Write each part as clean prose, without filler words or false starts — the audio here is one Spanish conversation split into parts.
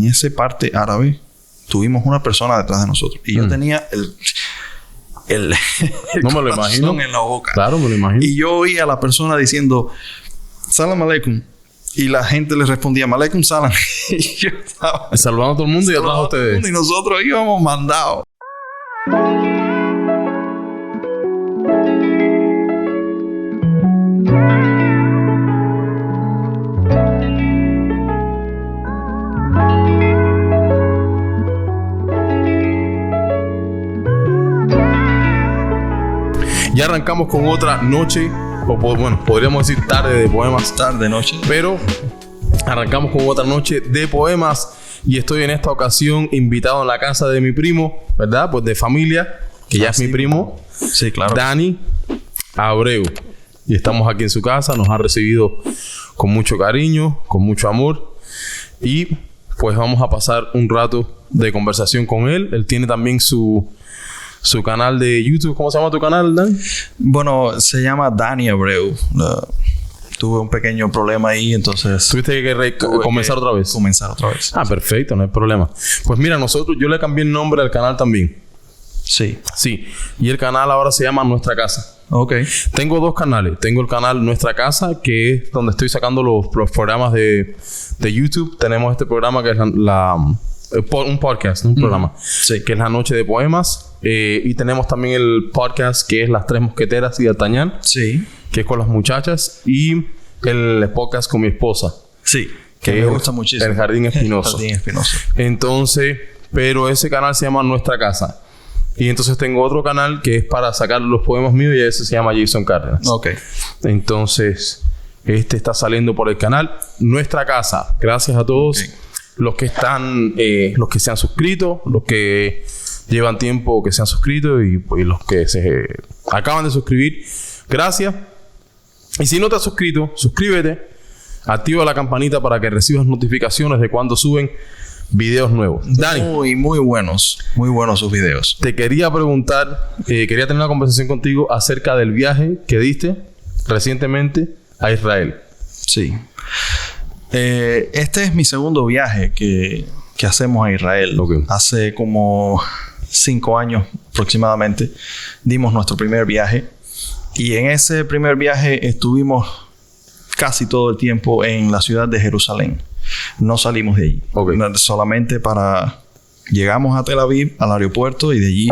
en esa parte árabe, tuvimos una persona detrás de nosotros. Y yo tenía el no me lo imagino. En la boca. Claro, me lo imagino. Y yo oí a la persona diciendo, Salam aleikum. Y la gente le respondía, Aleikum salam. Y yo estaba saludando a todo el mundo y atrás a ustedes. Y nosotros íbamos mandados. Ya arrancamos con otra noche, o bueno, podríamos decir tarde de poemas. Tarde, noche. Pero arrancamos con otra noche de poemas y estoy en esta ocasión invitado en la casa de mi primo, ¿verdad? Pues de familia, que ya es mi primo. Sí, claro. Dani Abreu. Y estamos aquí en su casa, nos ha recibido con mucho cariño, con mucho amor. Y pues vamos a pasar un rato de conversación con él. Él tiene también su canal de YouTube. ¿Cómo se llama tu canal, Dan? Bueno, se llama Dani Abreu. Tuve un pequeño problema ahí, entonces... ¿Tuviste que comenzar otra vez? Comenzar otra vez. Ah, perfecto, no hay problema. Pues mira, yo le cambié el nombre al canal también. Sí. Sí. Y el canal ahora se llama Nuestra Casa. Ok. Tengo dos canales. Tengo el canal Nuestra Casa, que es donde estoy sacando los programas de YouTube. Tenemos este programa que es un podcast, ¿no? Un programa. Sí. Que es La Noche de Poemas. Y tenemos también el podcast que es Las Tres Mosqueteras y D'Artagnan. Sí. Que es con las muchachas. Y el podcast con mi esposa. Sí. Que me gusta muchísimo. El Jardín Espinoso. El Jardín Espinoso. Entonces, pero ese canal se llama Nuestra Casa. Y entonces tengo otro canal que es para sacar los poemas míos y ese se llama Jason Cárdenas. Ok. Entonces, este está saliendo por el canal Nuestra Casa. Gracias a todos los que están, los que se han suscrito, los que llevan tiempo que se han suscrito y los que se acaban de suscribir. Gracias. Y si no te has suscrito, suscríbete. Activa la campanita para que recibas notificaciones de cuando suben videos nuevos. Dani. Muy buenos. Muy buenos sus videos. Te quería preguntar, quería tener una conversación contigo acerca del viaje que diste recientemente a Israel. Sí. Este es mi segundo viaje que hacemos a Israel. Okay. Hace como 5 años aproximadamente dimos nuestro primer viaje. Y en ese primer viaje estuvimos casi todo el tiempo en la ciudad de Jerusalén. No salimos de allí. Okay. Solamente llegamos a Tel Aviv, al aeropuerto, y de allí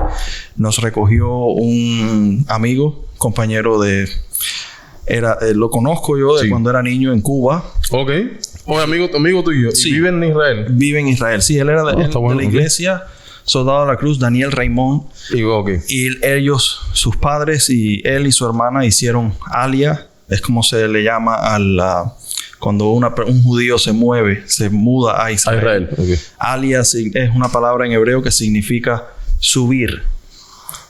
nos recogió un amigo, compañero lo conozco yo de cuando era niño en Cuba. Ok. Amigo tuyo. Sí. ¿Y vive en Israel? Vive en Israel. Sí, él era de la iglesia Soldado de la Cruz, Daniel Raymond. Y ellos, sus padres y él y su hermana hicieron alia. Es como se le llama cuando un judío se muda a Israel. Okay. Alia es una palabra en hebreo que significa subir.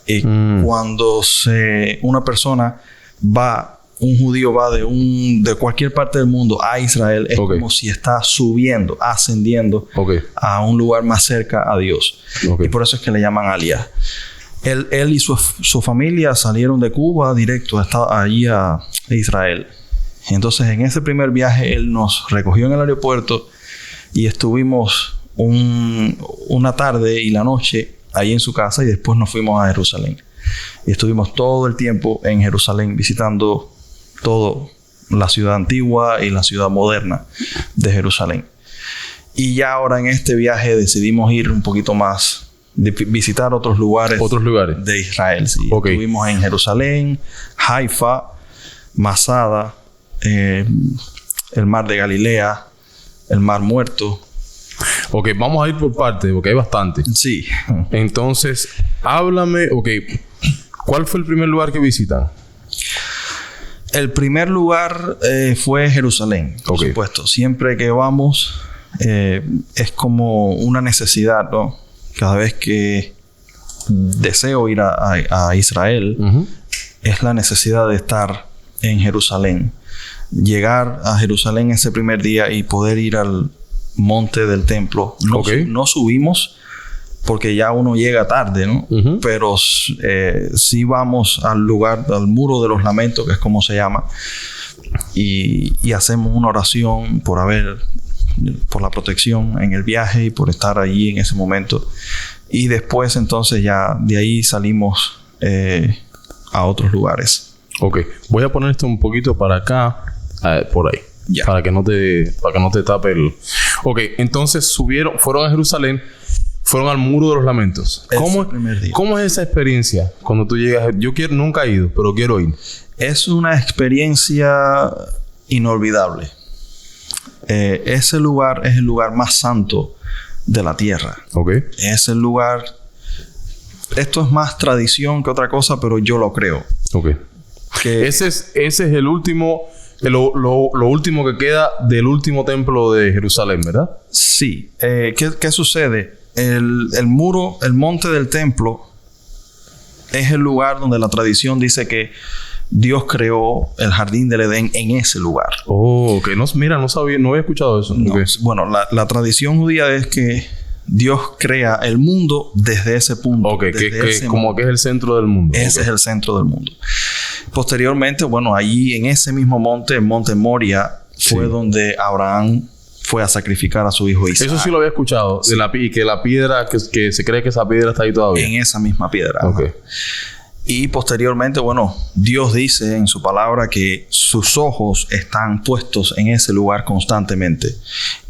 Y cuando una persona un judío va de cualquier parte del mundo a Israel, es como si está subiendo, ascendiendo a un lugar más cerca a Dios. Y por eso es que le llaman Aliyah. Él y su familia salieron de Cuba directo allí a Israel. Entonces, en ese primer viaje, él nos recogió en el aeropuerto y estuvimos una tarde y la noche ahí en su casa y después nos fuimos a Jerusalén. Y estuvimos todo el tiempo en Jerusalén visitando toda la ciudad antigua y la ciudad moderna de Jerusalén. Y ya ahora en este viaje decidimos ir un poquito más, visitar otros lugares de Israel. Sí. Estuvimos en Jerusalén, Haifa, Masada, el mar de Galilea, el mar Muerto. Ok, vamos a ir por partes porque hay bastante. Sí. Entonces, háblame, ¿cuál fue el primer lugar que visitan? El primer lugar fue Jerusalén, por supuesto. Siempre que vamos es como una necesidad, ¿no? Cada vez que deseo ir a Israel, es la necesidad de estar en Jerusalén. Llegar a Jerusalén ese primer día y poder ir al monte del templo. No subimos porque ya uno llega tarde, ¿no? Pero sí vamos al muro de los lamentos, que es como se llama, y hacemos una oración por haber por la protección en el viaje y por estar allí en ese momento. Y después entonces ya de ahí salimos a otros lugares. Ok. Voy a poner esto un poquito para acá, por ahí. Ya. Para que no te tape el... Ok. Entonces fueron a Jerusalén, fueron al Muro de los Lamentos. ¿Cómo es esa experiencia cuando tú llegas? Nunca he ido, pero quiero ir. Es una experiencia inolvidable. Ese lugar es el lugar más santo de la tierra. Okay. Es el lugar... Esto es más tradición que otra cosa, pero yo lo creo. Okay. Ese es el último... Lo último que queda del último templo de Jerusalén, ¿verdad? Sí. ¿Qué sucede? El muro, el monte del templo, es el lugar donde la tradición dice que Dios creó el jardín del Edén en ese lugar. Oh, ok. No sabía, no había escuchado eso. No, okay. Bueno, la tradición judía es que Dios crea el mundo desde ese punto. Ok, como que es el centro del mundo. Ese es el centro del mundo. Posteriormente, bueno, allí en ese mismo monte, el monte Moria, fue donde Abraham fue a sacrificar a su hijo Isaac. Eso sí lo había escuchado. Sí. Y que la piedra, que se cree que esa piedra está ahí todavía. En esa misma piedra. Ok. Y posteriormente, bueno, Dios dice en su palabra que sus ojos están puestos en ese lugar constantemente.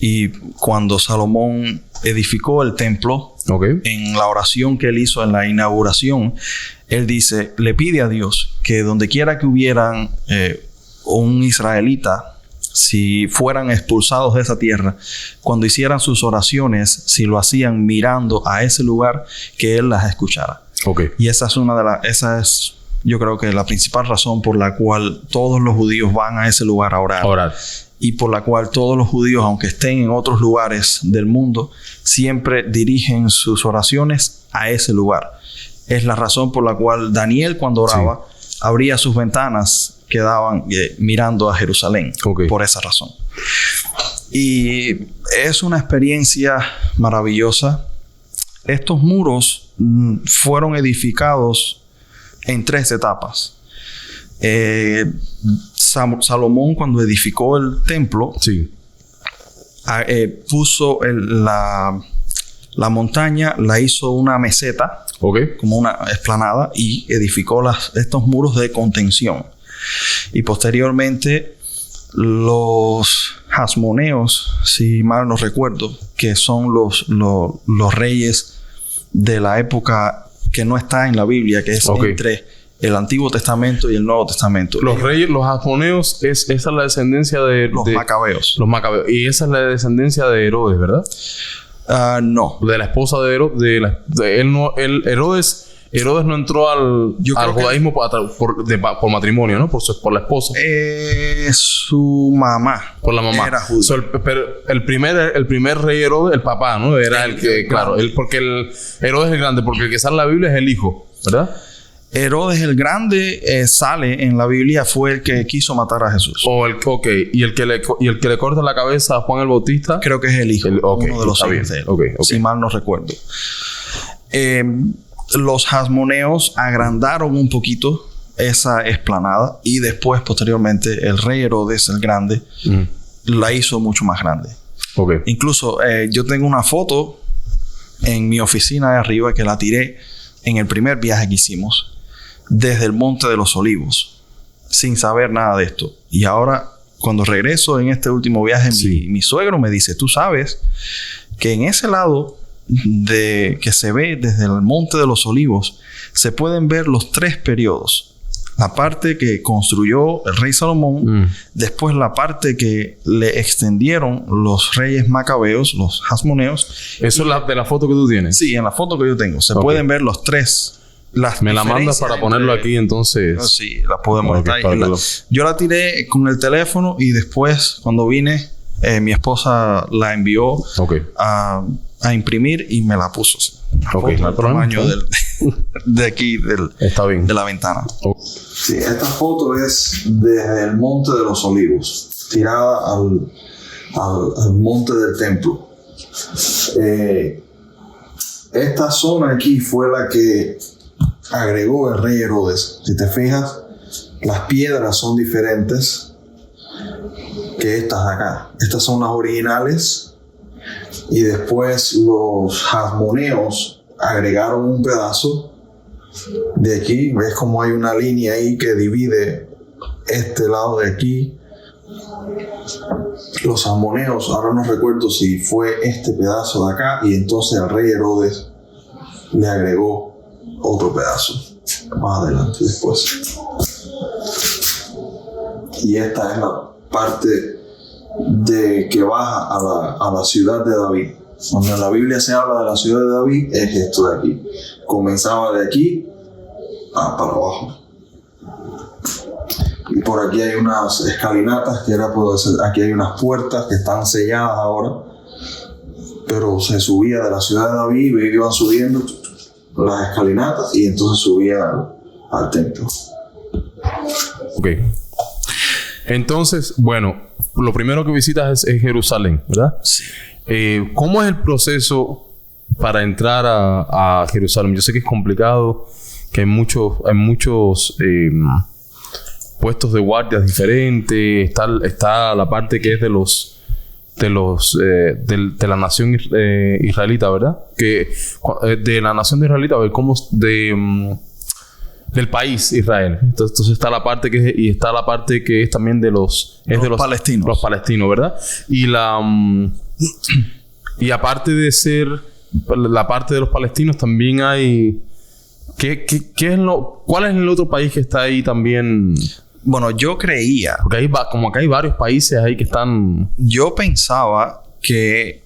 Y cuando Salomón edificó el templo, en la oración que él hizo en la inauguración, él dice, le pide a Dios que donde quiera que hubieran un israelita, si fueran expulsados de esa tierra, cuando hicieran sus oraciones, si lo hacían mirando a ese lugar, que él las escuchara. Okay. Y esa es yo creo que la principal razón por la cual todos los judíos van a ese lugar a orar. Y por la cual todos los judíos, aunque estén en otros lugares del mundo, siempre dirigen sus oraciones a ese lugar. Es la razón por la cual Daniel, cuando oraba, abría sus ventanas que daban mirando a Jerusalén. Okay. Por esa razón. Y es una experiencia maravillosa. Estos muros fueron edificados en 3 etapas. Salomón, cuando edificó el templo, puso la montaña, la hizo una meseta, como una explanada, y edificó estos muros de contención. Y posteriormente, los hasmoneos, si mal no recuerdo, que son los reyes de la época que no está en la Biblia, que es entre el Antiguo Testamento y el Nuevo Testamento. Los reyes, los hasmoneos, esa es la descendencia de... Los macabeos. Los macabeos. Y esa es la descendencia de Herodes, ¿verdad? No. De la esposa de Herodes. Herodes no entró al judaísmo por matrimonio, ¿no? Por la esposa. Su mamá. Por la mamá. Era judía. Pero el primer rey Herodes, el papá, ¿no? Era el que... Claro. Porque Herodes es el grande. Porque el que sale en la Biblia es el hijo, ¿verdad? Herodes el Grande sale en la Biblia, fue el que quiso matar a Jesús. Y el que le corta la cabeza a Juan el Bautista. Creo que es el hijo. Uno de los hijos de él. Si mal no recuerdo. Los hasmoneos agrandaron un poquito esa explanada y después, posteriormente, el rey Herodes el Grande la hizo mucho más grande. Incluso yo tengo una foto en mi oficina de arriba que la tiré en el primer viaje que hicimos desde el Monte de los Olivos, sin saber nada de esto. Y ahora, cuando regreso en este último viaje, mi suegro me dice, tú sabes que en ese lado que se ve desde el Monte de los Olivos, se pueden ver los 3 periodos. La parte que construyó el rey Salomón, después la parte que le extendieron los reyes macabeos, los hasmoneos. ¿Eso es de la foto que tú tienes? Sí, en la foto que yo tengo. Se pueden ver los 3. Me la mandas para ponerlo aquí, entonces. Sí, la podemos estar. Yo la tiré con el teléfono y después, cuando vine, mi esposa la envió a imprimir y me la puso. El tamaño de aquí, está bien. De la ventana. Sí, esta foto es desde el Monte de los Olivos, tirada al monte del templo. Esta zona aquí fue la que agregó el rey Herodes. Si te fijas, las piedras son diferentes. que estas de acá. Estas son las originales. Y después los hasmoneos agregaron un pedazo de aquí. ¿Ves cómo hay una línea ahí que divide este lado de aquí? Los hasmoneos, ahora no recuerdo si fue este pedazo de acá, y entonces al rey Herodes le agregó otro pedazo más adelante después. Y esta es la parte de que baja a la ciudad de David. Cuando en la Biblia se habla de la ciudad de David, es esto de aquí. Comenzaba de aquí para abajo. Y por aquí hay unas escalinatas, aquí hay unas puertas que están selladas ahora, pero se subía de la ciudad de David y iban subiendo las escalinatas y entonces subían al templo. Ok. Entonces, bueno, lo primero que visitas es Jerusalén, ¿verdad? Sí. ¿Cómo es el proceso para entrar a Jerusalén? Yo sé que es complicado, que hay muchos puestos de guardias diferentes. Está la parte que es de la nación israelita, ¿verdad? Que de la nación de israelita, a ver cómo del país Israel. Entonces está la parte que es también de los palestinos. Los palestinos, ¿verdad? Y aparte de ser la parte de los palestinos, también hay ¿cuál es el otro país que está ahí también? Bueno, yo creía... Porque como acá hay varios países ahí que están... Yo pensaba que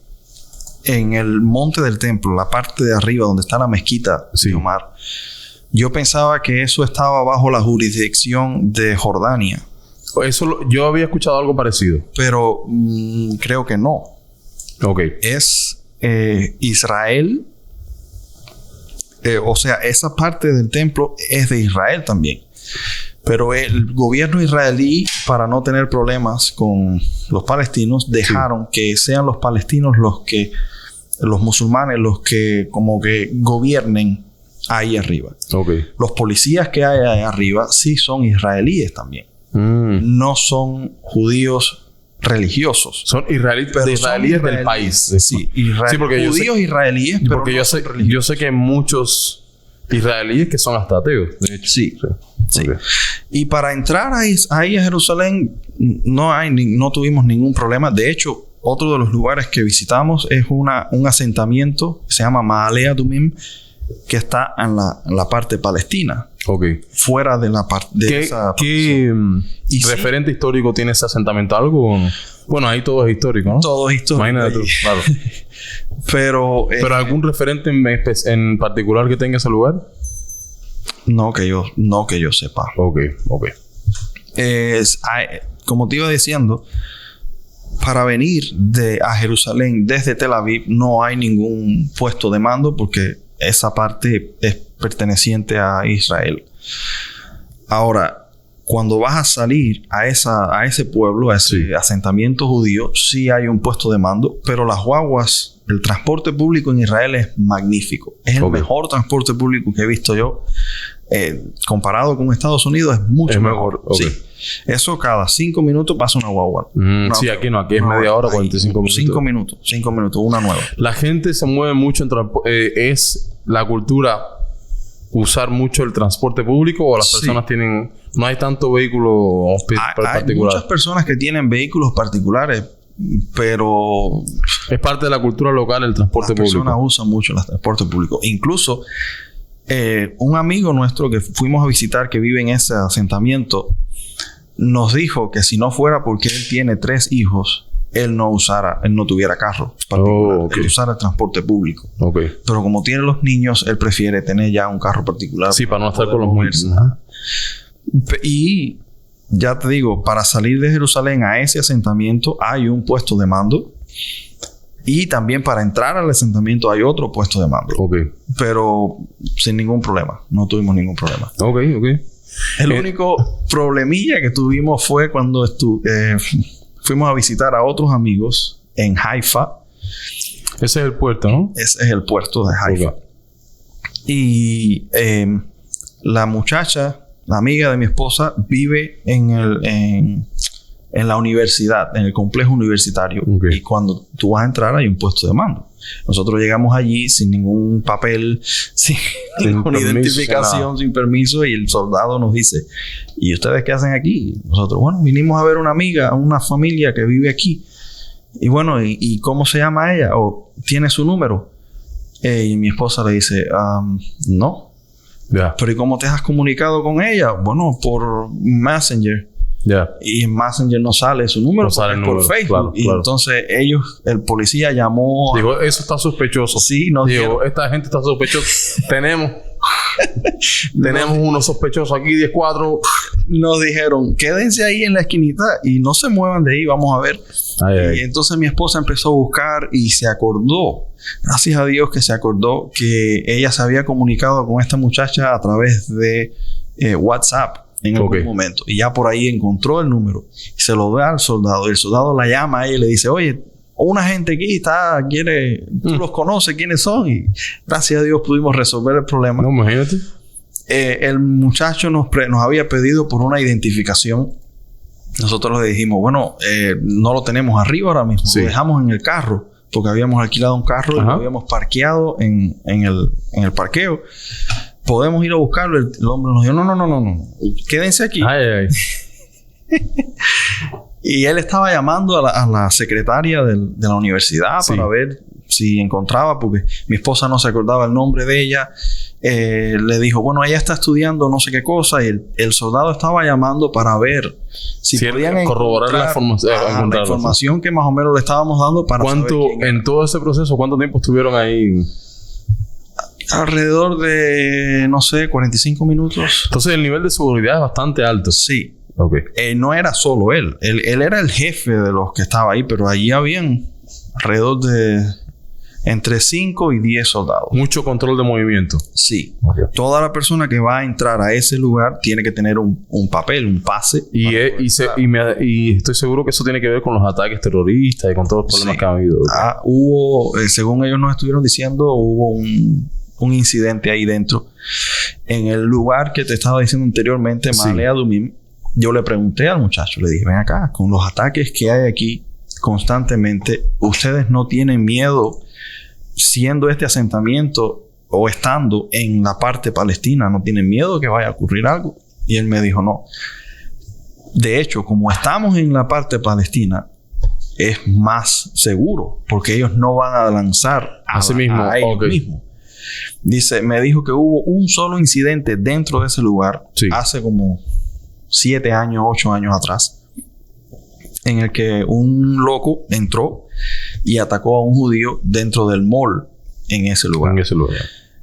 en el monte del templo, la parte de arriba donde está la mezquita de Omar, yo pensaba que eso estaba bajo la jurisdicción de Jordania. Yo había escuchado algo parecido. Pero creo que no. Ok. Es Israel. O sea, esa parte del templo es de Israel también. Pero el gobierno israelí, para no tener problemas con los palestinos, dejaron que sean los palestinos los musulmanes, los que como que gobiernen ahí arriba. Okay. Los policías que hay ahí arriba sí son israelíes también. No son judíos religiosos. Son israelíes del país. Sí, judíos israelíes, pero porque yo sé que hay muchos israelíes que son hasta ateos, de hecho. Sí. Okay. Y para entrar ahí a Jerusalén no tuvimos ningún problema. De hecho, otro de los lugares que visitamos es un asentamiento que se llama Ma'ale Adumim, que está en la parte palestina. Okay. Fuera de la parte de esa... ¿Qué referente histórico tiene ese asentamiento? ¿Algo? Bueno, ahí todo es histórico, ¿no? Todo es histórico. Imagínate tú, claro. Pero ¿algún referente en particular que tenga ese lugar? No que yo sepa. Ok. Como te iba diciendo, para venir a Jerusalén desde Tel Aviv no hay ningún puesto de mando porque esa parte es perteneciente a Israel. Ahora, cuando vas a salir a ese pueblo, a ese asentamiento judío, sí hay un puesto de mando, pero las guaguas, el transporte público en Israel es magnífico. Es el mejor transporte público que he visto yo. Comparado con Estados Unidos es mucho mejor. Okay. Sí. Eso cada 5 minutos pasa una guagua. Sí, aquí no. Aquí es media hora, 45 minutos. 5 minutos, una nueva. La gente se mueve mucho en transporte. ¿Es la cultura usar mucho el transporte público o las personas tienen... No hay tanto vehículo particular? Hay muchas personas que tienen vehículos particulares, pero... Es parte de la cultura local el transporte público. Las personas usan mucho el transporte público. Incluso... un amigo nuestro que fuimos a visitar que vive en ese asentamiento nos dijo que si no fuera porque él tiene 3 hijos, él no tuviera carro particular, él usara el transporte público. Pero como tiene los niños, él prefiere tener ya un carro particular. Sí, para no estar con los niños. Y ya te digo, para salir de Jerusalén a ese asentamiento hay un puesto de mando. Y también para entrar al asentamiento hay otro puesto de mando. Pero sin ningún problema. No tuvimos ningún problema. El único problemilla que tuvimos fue cuando fuimos a visitar a otros amigos en Haifa. Ese es el puerto, ¿no? Ese es el puerto de Haifa. Y la muchacha, la amiga de mi esposa, vive en en la universidad, en el complejo universitario. Okay. Y cuando tú vas a entrar hay un puesto de mando. Nosotros llegamos allí sin ningún papel, sin ninguna identificación, sin permiso, y el soldado nos dice, ¿y ustedes qué hacen aquí? Nosotros, bueno, vinimos a ver una amiga, una familia que vive aquí. Y bueno, ¿y cómo se llama ella? ¿O tiene su número? Y mi esposa le dice, no. Yeah. ¿Pero y cómo te has comunicado con ella? Bueno, por Messenger. Yeah. Y en Messenger no sale su número, por Facebook. Claro, y entonces el policía llamó... Digo, eso está sospechoso. Sí, nos digo, esta gente está sospechosa. Tenemos unos sospechosos aquí, 10-4. Nos dijeron, quédense ahí en la esquinita y no se muevan de ahí, vamos a ver. Y entonces mi esposa empezó a buscar y se acordó, gracias a Dios que se acordó que ella se había comunicado con esta muchacha a través de WhatsApp en algún momento. Y ya por ahí encontró el número y se lo da al soldado. Y el soldado la llama a ella y le dice, oye, una gente aquí tú los conoces, ¿quiénes son? Y gracias a Dios pudimos resolver el problema. No, imagínate. El muchacho nos había pedido por una identificación. Nosotros le dijimos, bueno, no lo tenemos arriba ahora mismo. Sí. Lo dejamos en el carro, porque habíamos alquilado un carro y lo habíamos parqueado en el parqueo. Podemos ir a buscarlo. El hombre nos dijo, no. Quédense aquí. Y él estaba llamando a la secretaria de la universidad para ver si encontraba, porque mi esposa no se acordaba el nombre de ella. Le dijo, bueno, ella está estudiando no sé qué cosa, y el soldado estaba llamando para ver si podían corroborar la información que más o menos le estábamos dando para saber quién era. En todo ese proceso, ¿cuánto tiempo estuvieron ahí? Alrededor de, no sé, 45 minutos. Entonces el nivel de seguridad es bastante alto. Sí. Okay. No era solo él. Él era el jefe de los que estaba ahí, pero allí habían alrededor de entre 5 y 10 soldados. Mucho control de movimiento. Sí. Okay. Toda la persona que va a entrar a ese lugar tiene que tener un papel, un pase. Y estoy seguro que eso tiene que ver con los ataques terroristas y con todos los problemas que ha habido. Okay. Según ellos nos estuvieron diciendo, hubo un incidente ahí dentro. En el lugar que te estaba diciendo anteriormente, Ma'ale Adumim, yo le pregunté al muchacho, le dije, ven acá, con los ataques que hay aquí constantemente, ¿ustedes no tienen miedo siendo este asentamiento o estando en la parte palestina? ¿No tienen miedo que vaya a ocurrir algo? Y él me dijo, no. De hecho, como estamos en la parte palestina, es más seguro, porque ellos no van a lanzar a ellos mismos. Dice, me dijo que hubo un solo incidente dentro de ese lugar hace como 7 años, 8 años atrás, en el que un loco entró y atacó a un judío dentro del mall en ese lugar.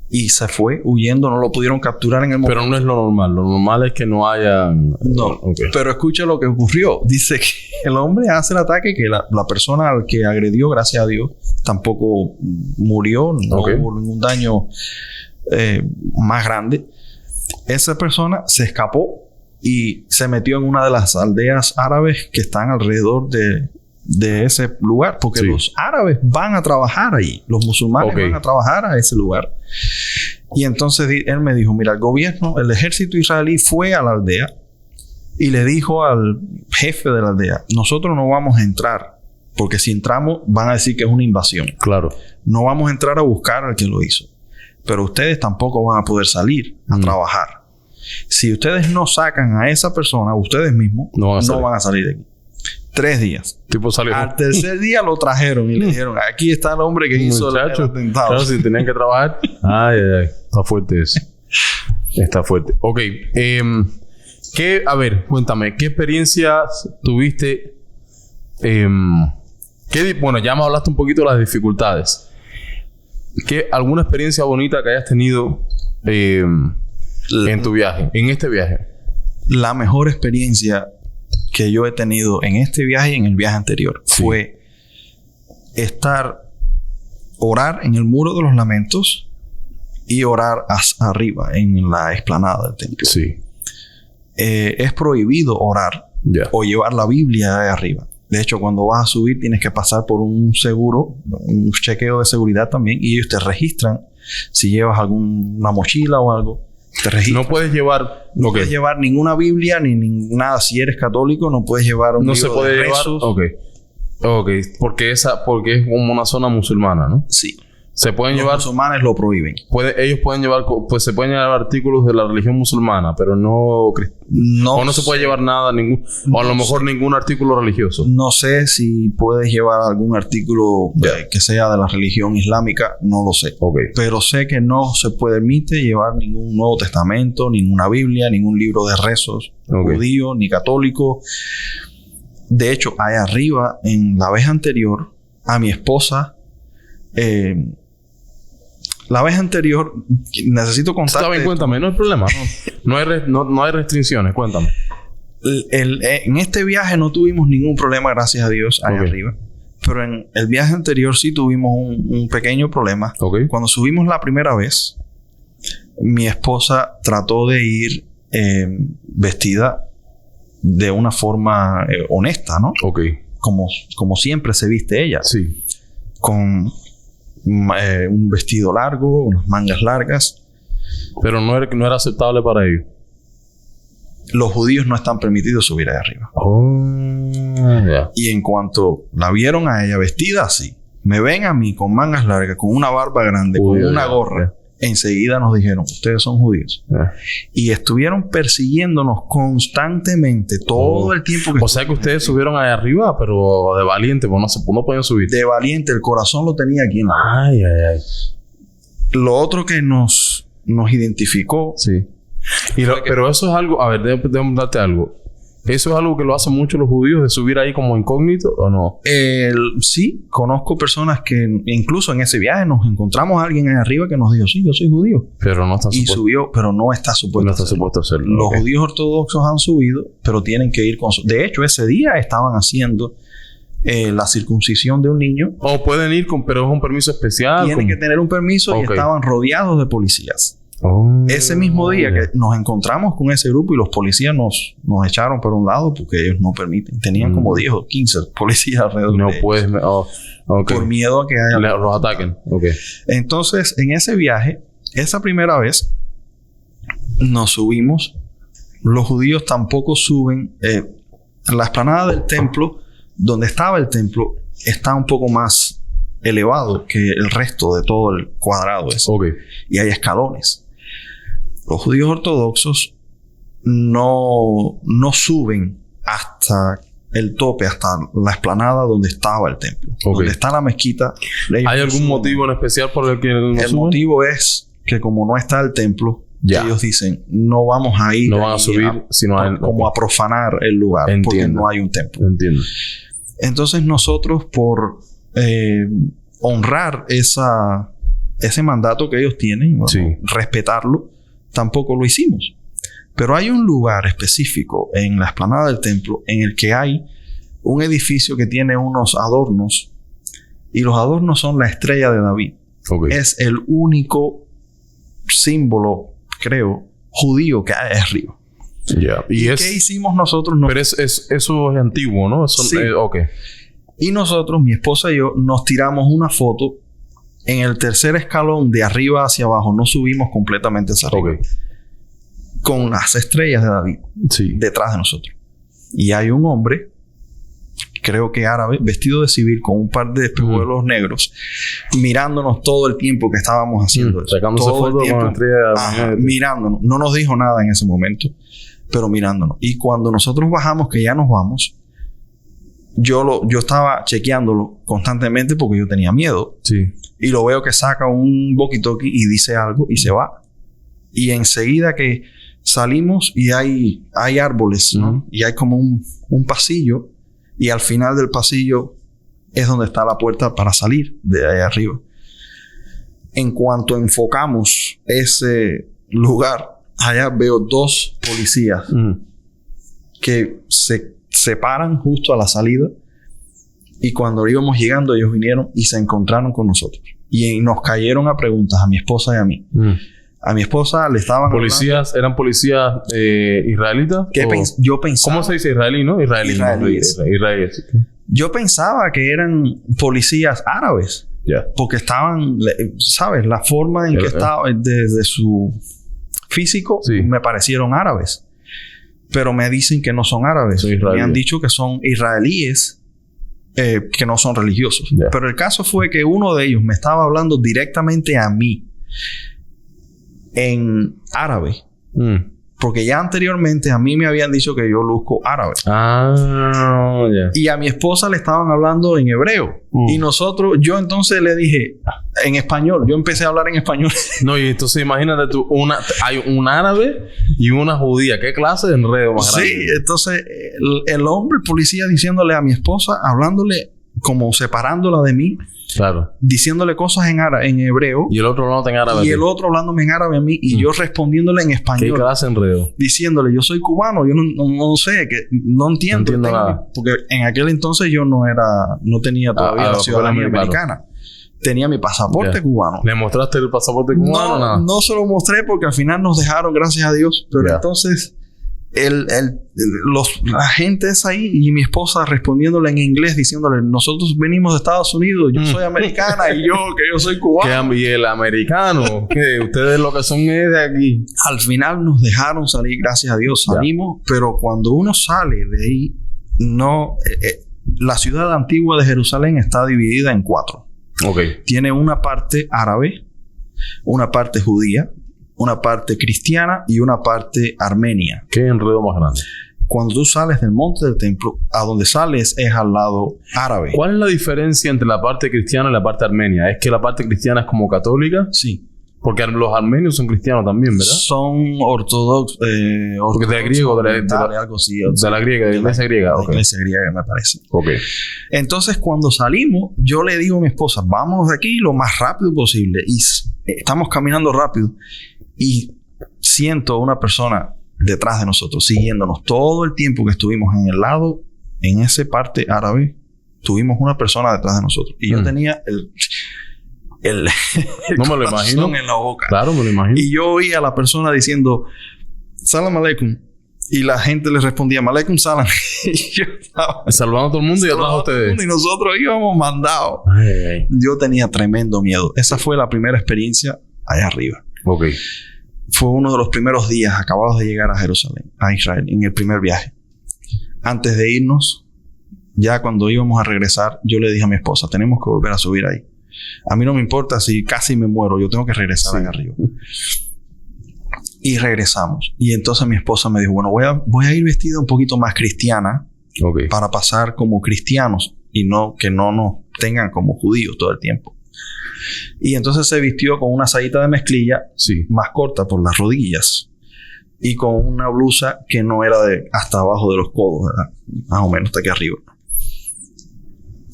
Y se fue huyendo, no lo pudieron capturar en el momento. Pero no es lo normal. Lo normal es que no haya... No. Pero escucha lo que ocurrió. Dice que el hombre hace el ataque, que la persona al que agredió, gracias a Dios, tampoco murió. No hubo ningún daño más grande. Esa persona se escapó y se metió en una de las aldeas árabes que están alrededor de ese lugar, porque los árabes van a trabajar ahí, los musulmanes van a trabajar a ese lugar. Y entonces él me dijo, mira, el ejército israelí fue a la aldea y le dijo al jefe de la aldea, nosotros no vamos a entrar, porque si entramos van a decir que es una invasión. Claro. No vamos a entrar a buscar al que lo hizo, pero ustedes tampoco van a poder salir a trabajar. Si ustedes no sacan a esa persona, ustedes mismos, no van a salir de aquí. 3 días. Tipo salió. Al tercer día lo trajeron y le dijeron, aquí está el hombre que hizo el atentado. Claro, si tenían que trabajar. Ay. Está fuerte eso. Está fuerte. Ok. A ver, cuéntame, ¿qué experiencias tuviste? Bueno, ya me hablaste un poquito de las dificultades. ¿Alguna experiencia bonita que hayas tenido en tu viaje, en este viaje? La mejor experiencia que yo he tenido en este viaje y en el viaje anterior fue orar en el Muro de los Lamentos y orar arriba en la explanada del templo. Sí. Es prohibido orar o llevar la Biblia de arriba. De hecho, cuando vas a subir tienes que pasar por un chequeo de seguridad también, y ellos te registran si llevas alguna mochila o algo. Te registras. No puedes llevar... No puedes llevar ninguna Biblia ni nada. Si eres católico, no puedes llevar un no libro se puede de llevar... rezos. Ok. Porque es como una zona musulmana, ¿no? Sí. Se pueden Los llevar... musulmanes lo prohíben. Ellos pueden llevar... Pues se pueden llevar artículos de la religión musulmana, pero no... No, o no se puede llevar nada, o a lo mejor ningún artículo religioso. No sé si puedes llevar algún artículo que sea de la religión islámica. No lo sé. Pero sé que no se permite llevar ningún Nuevo Testamento, ninguna Biblia, ningún libro de rezos judío ni católico. De hecho, ahí arriba, en la vez anterior, a mi esposa... la vez anterior, necesito contarte... Está bien, cuéntame. No hay problema. No hay restricciones. Cuéntame. En este viaje no tuvimos ningún problema, gracias a Dios, allá arriba. Pero en el viaje anterior sí tuvimos un pequeño problema. Cuando subimos la primera vez, mi esposa trató de ir vestida de una forma honesta, ¿no? Como siempre se viste ella. Sí. Con un vestido largo, unas mangas largas. Pero no era aceptable para ellos. Los judíos no están permitidos subir allá arriba. Y en cuanto la vieron a ella vestida así, me ven a mí con mangas largas, con una barba grande, con una gorra, enseguida nos dijeron, ustedes son judíos. Y estuvieron persiguiéndonos constantemente todo el tiempo que... O sea que ustedes subieron allá arriba, pero de valiente, pues no podían subir. De valiente, el corazón lo tenía aquí en la... Ay. Lo otro que nos identificó... Sí. Pero eso es algo... A ver, déjame darte algo. ¿Eso es algo que lo hacen mucho los judíos, de subir ahí como incógnito o no? Sí, conozco personas que incluso en ese viaje nos encontramos a alguien ahí arriba que nos dijo, sí, yo soy judío. Pero no está supuesto. Y subió, pero no está supuesto a hacerlo. Los judíos ortodoxos han subido, pero tienen que ir con... De hecho, ese día estaban haciendo la circuncisión de un niño. O pueden ir pero es un permiso especial. Tienen que tener un permiso y estaban rodeados de policías. Ese mismo día que nos encontramos con ese grupo y los policías nos echaron por un lado porque ellos no permiten. Tenían como 10 o 15 policías alrededor de ellos. Por miedo a que los ataquen. Entonces, en ese viaje, esa primera vez, nos subimos. Los judíos tampoco suben. La explanada del templo, donde estaba el templo, está un poco más elevado que el resto de todo el cuadrado ese. Y hay escalones. Los judíos ortodoxos no suben hasta el tope, hasta la explanada donde estaba el templo. Donde está la mezquita. ¿Hay algún motivo en especial por el que no suben? El motivo es que como no está el templo, ellos dicen, no vamos a ir. No van a subir, sino como a profanar el lugar. Porque no hay un templo. Entiendo. Entonces nosotros, por honrar ese mandato que ellos tienen, respetarlo, tampoco lo hicimos. Pero hay un lugar específico en la explanada del templo en el que hay un edificio que tiene unos adornos, y los adornos son la estrella de David. Es el único símbolo, creo, judío que hay arriba. ¿Y qué hicimos nosotros? Pero eso es antiguo, ¿no? Sí. Y nosotros, mi esposa y yo, nos tiramos una foto en el tercer escalón de arriba hacia abajo. No subimos completamente hacia arriba. Con las estrellas de David detrás de nosotros. Y hay un hombre, creo que árabe, vestido de civil, con un par de espejuelos negros, mirándonos todo el tiempo que estábamos haciendo eso. Sacándose fotos con la estrella. Mirándonos. No nos dijo nada en ese momento, pero mirándonos. Y cuando nosotros bajamos, que ya nos vamos, yo estaba chequeándolo constantemente porque yo tenía miedo. Y lo veo que saca un walkie-talkie y dice algo y se va. Y enseguida que salimos y hay árboles, ¿no? Y hay como un pasillo. Y al final del pasillo es donde está la puerta para salir de ahí arriba. En cuanto enfocamos ese lugar, allá veo 2 policías que se paran justo a la salida. Y cuando íbamos llegando, ellos vinieron y se encontraron con nosotros. Y nos cayeron a preguntas a mi esposa y a mí. A mi esposa le estaban... ¿Policías? ¿Eran policías israelitas? Yo pensaba... ¿Cómo se dice? Israelí, ¿no? Israelíes. Yo pensaba que eran policías árabes. Porque estaban... ¿Sabes? La forma en que estaban... Desde su físico, Sí. me parecieron árabes. Pero me dicen que no son árabes. Son Me israelíes. han dicho que son israelíes que no son religiosos. Yeah. Pero el caso fue que uno de ellos me estaba hablando directamente a mí en árabe. Porque ya anteriormente a mí me habían dicho que yo luzco árabe. Ah, ya. Y a mi esposa le estaban hablando en hebreo. Y nosotros, yo entonces le dije en español. Yo empecé a hablar en español. No, y entonces imagínate tú, hay un árabe y una judía. ¿Qué clase de enredo más grande? Sí, entonces el hombre, el policía, diciéndole a mi esposa, hablándole como separándola de mí, Claro. diciéndole cosas en hebreo. Y el otro no en árabe. Y el otro hablándome en árabe a mí y yo respondiéndole en ¿Qué español. clase de enredo? Diciéndole, yo soy cubano, yo no sé, que no entiendo. No entiendo nada. Porque en aquel entonces yo no tenía todavía la ciudadanía americana. Tenía mi pasaporte cubano. ¿Le mostraste el pasaporte cubano o nada? No se lo mostré porque al final nos dejaron, gracias a Dios. Pero Ya. entonces, la gente es ahí y mi esposa respondiéndole en inglés, diciéndole, nosotros venimos de Estados Unidos, yo soy americana y yo soy cubano. ¿Y el americano? ¿Qué? Ustedes lo que son es de aquí. Al final nos dejaron salir, gracias a Dios, salimos, pero cuando uno sale de ahí, la ciudad antigua de Jerusalén está dividida en 4. Ok. Tiene una parte árabe, una parte judía, una parte cristiana y una parte armenia. ¿Qué enredo más grande? Cuando tú sales del monte del templo, a donde sales es al lado árabe. ¿Cuál es la diferencia entre la parte cristiana y la parte armenia? ¿Es que la parte cristiana es como católica? Sí. Porque los armenios son cristianos también, ¿verdad? Son ortodoxos. Porque de griego, algo así. De la griega, de la iglesia griega. De la Ok. iglesia griega, me parece. Ok. Entonces, cuando salimos, yo le digo a mi esposa, vámonos de aquí lo más rápido posible. Y estamos caminando rápido. Y siento una persona detrás de nosotros, siguiéndonos. Todo el tiempo que estuvimos en el lado, en esa parte árabe, tuvimos una persona detrás de nosotros. Y yo tenía el No me lo imagino. en la boca. Claro, me lo imagino. Y yo oí a la persona diciendo, Salam aleikum. Y la gente le respondía, Aleikum salam. Y yo estaba Salvando a todo el mundo y atrás a ustedes. y nosotros íbamos mandados. Ay, ay. Yo tenía tremendo miedo. Esa fue la primera experiencia allá arriba. Ok. Fue uno de los primeros días acabados de llegar a Jerusalén, a Israel, en el primer viaje. Antes de irnos, ya cuando íbamos a regresar, yo le dije a mi esposa, tenemos que volver a subir ahí. A mí no me importa si casi me muero, yo tengo que regresar allá arriba. Y regresamos. Y entonces mi esposa me dijo, bueno, voy a ir vestida un poquito más cristiana Ok. para pasar como cristianos y que no nos tengan como judíos todo el tiempo. Y entonces se vistió con una sayita de mezclilla Sí. más corta por las rodillas y con una blusa que no era de hasta abajo de los codos, ¿verdad? Más o menos hasta aquí arriba.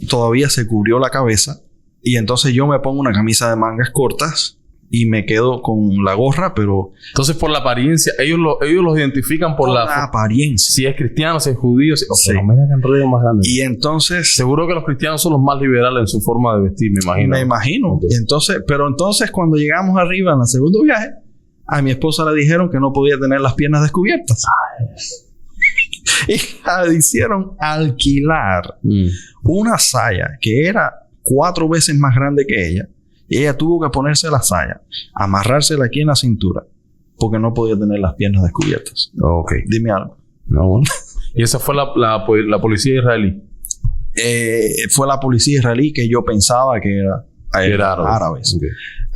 Todavía se cubrió la cabeza y entonces yo me pongo una camisa de mangas cortas y me quedo con la gorra, pero Entonces, por la apariencia, ellos los identifican por la apariencia. si es cristiano, si es judío. Si... Sí. Pero mira qué enredo más grande. Y entonces Seguro que los cristianos son los más liberales en su forma de vestir, me imagino. me imagino. Ok. Y entonces cuando llegamos arriba en el segundo viaje, a mi esposa le dijeron que no podía tener las piernas descubiertas. Y la hicieron alquilar una saya que era 4 veces más grande que ella. Y ella tuvo que ponerse la saya, amarrársela aquí en la cintura, porque no podía tener las piernas descubiertas. Ok. Dime algo. No, bueno. Y esa fue la policía israelí. Fue la policía israelí que yo pensaba que era árabes. Ok.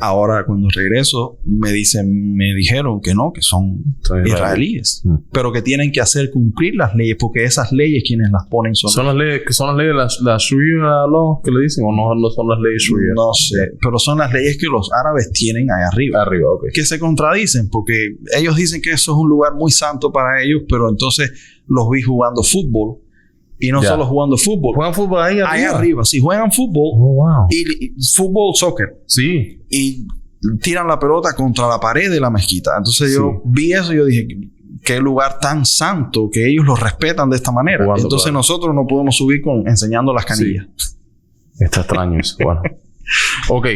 Ahora, cuando regreso, me dijeron que no, que son israelíes. Pero que tienen que hacer cumplir las leyes, porque esas leyes quienes las ponen ¿Son las leyes de la Sharia law que le dicen o no son las leyes Sharia? No sé, pero son las leyes que los árabes tienen ahí arriba. Arriba, ok. Que se contradicen, porque ellos dicen que eso es un lugar muy santo para ellos, pero entonces los vi jugando fútbol. Y no solo jugando fútbol. ¿Juegan fútbol ahí arriba? Ahí arriba. Si juegan fútbol, wow. y fútbol, soccer, Sí. y tiran la pelota contra la pared de la mezquita. Entonces yo vi eso y yo dije, qué lugar tan santo que ellos lo respetan de esta manera. Jugando, entonces claro. Nosotros no podemos subir enseñando las canillas. Sí. Está extraño eso. Bueno. Ok.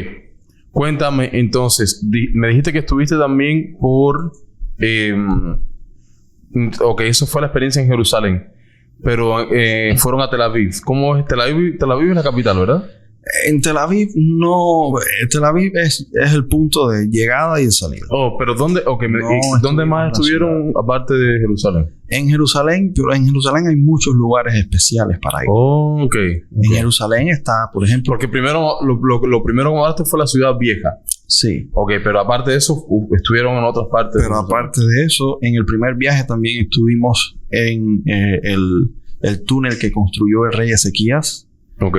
Cuéntame entonces. Me dijiste que estuviste también por... ok, eso fue la experiencia en Jerusalén. Pero fueron a Tel Aviv. ¿Cómo es Tel Aviv? Tel Aviv es la capital, ¿verdad? En Tel Aviv no... Tel Aviv es el punto de llegada y de salida. Oh, pero ¿dónde? Okay, ¿dónde más estuvieron aparte de Jerusalén? En Jerusalén, pero en Jerusalén hay muchos lugares especiales para ir. Oh, ok. En Jerusalén está, por ejemplo... Porque primero, lo primero que hablaste fue la ciudad vieja. Sí. Ok, pero aparte de eso, estuvieron en otras partes. Pero aparte de eso, en el primer viaje también estuvimos en el túnel que construyó el rey Ezequías. Ok.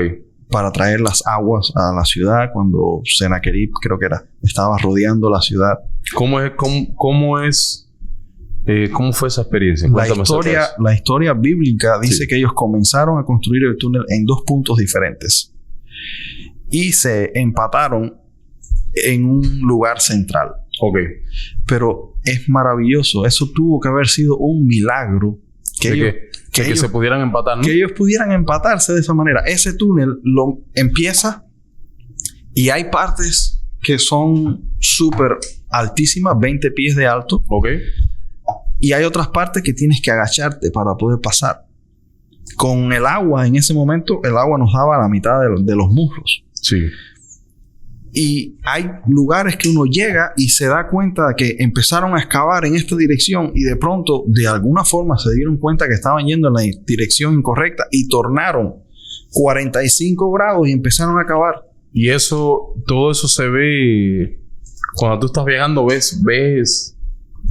Para traer las aguas a la ciudad cuando Sennacherib, creo que estaba rodeando la ciudad. ¿Cómo fue esa experiencia? La historia bíblica dice que ellos comenzaron a construir el túnel en 2 puntos diferentes y se empataron en un lugar central. Ok. Pero es maravilloso. Eso tuvo que haber sido un milagro que se pudieran empatar, ¿no? Que ellos pudieran empatarse de esa manera. Ese túnel lo empieza y hay partes que son súper altísimas, 20 pies de alto. Ok. Y hay otras partes que tienes que agacharte para poder pasar. Con el agua, en ese momento, el agua nos daba la mitad de los muslos. Sí. Y hay lugares que uno llega y se da cuenta de que empezaron a excavar en esta dirección y de pronto, de alguna forma, se dieron cuenta que estaban yendo en la dirección incorrecta y tornaron 45 grados y empezaron a cavar. Y todo eso se ve cuando tú estás viajando, ves,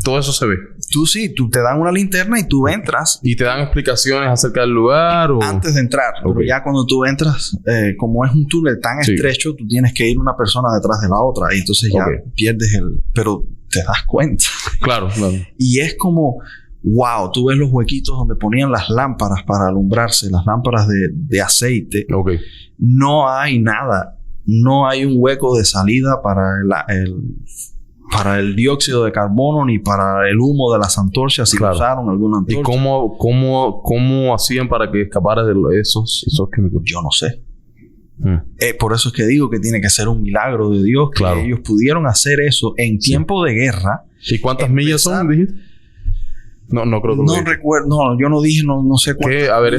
todo eso se ve. Tú te dan una linterna y tú entras. ¿Y te dan explicaciones acerca del lugar? Antes de entrar. Okay. Pero ya cuando tú entras, como es un túnel tan estrecho, tú tienes que ir una persona detrás de la otra. Y entonces ya pierdes pero te das cuenta. Claro. Y es como, wow, tú ves los huequitos donde ponían las lámparas para alumbrarse, las lámparas de aceite. Ok. No hay nada. No hay un hueco de salida para el dióxido de carbono ni para el humo de las antorchas si usaron alguna antorcha. ¿Y cómo hacían para que escapara de esos químicos? Yo no sé. Por eso es que digo que tiene que ser un milagro de Dios que ellos pudieron hacer eso en tiempo de guerra. ¿Y cuántas millas son, dijiste? No creo que no recuerdo. No, yo no dije, no sé cuántas. A ver,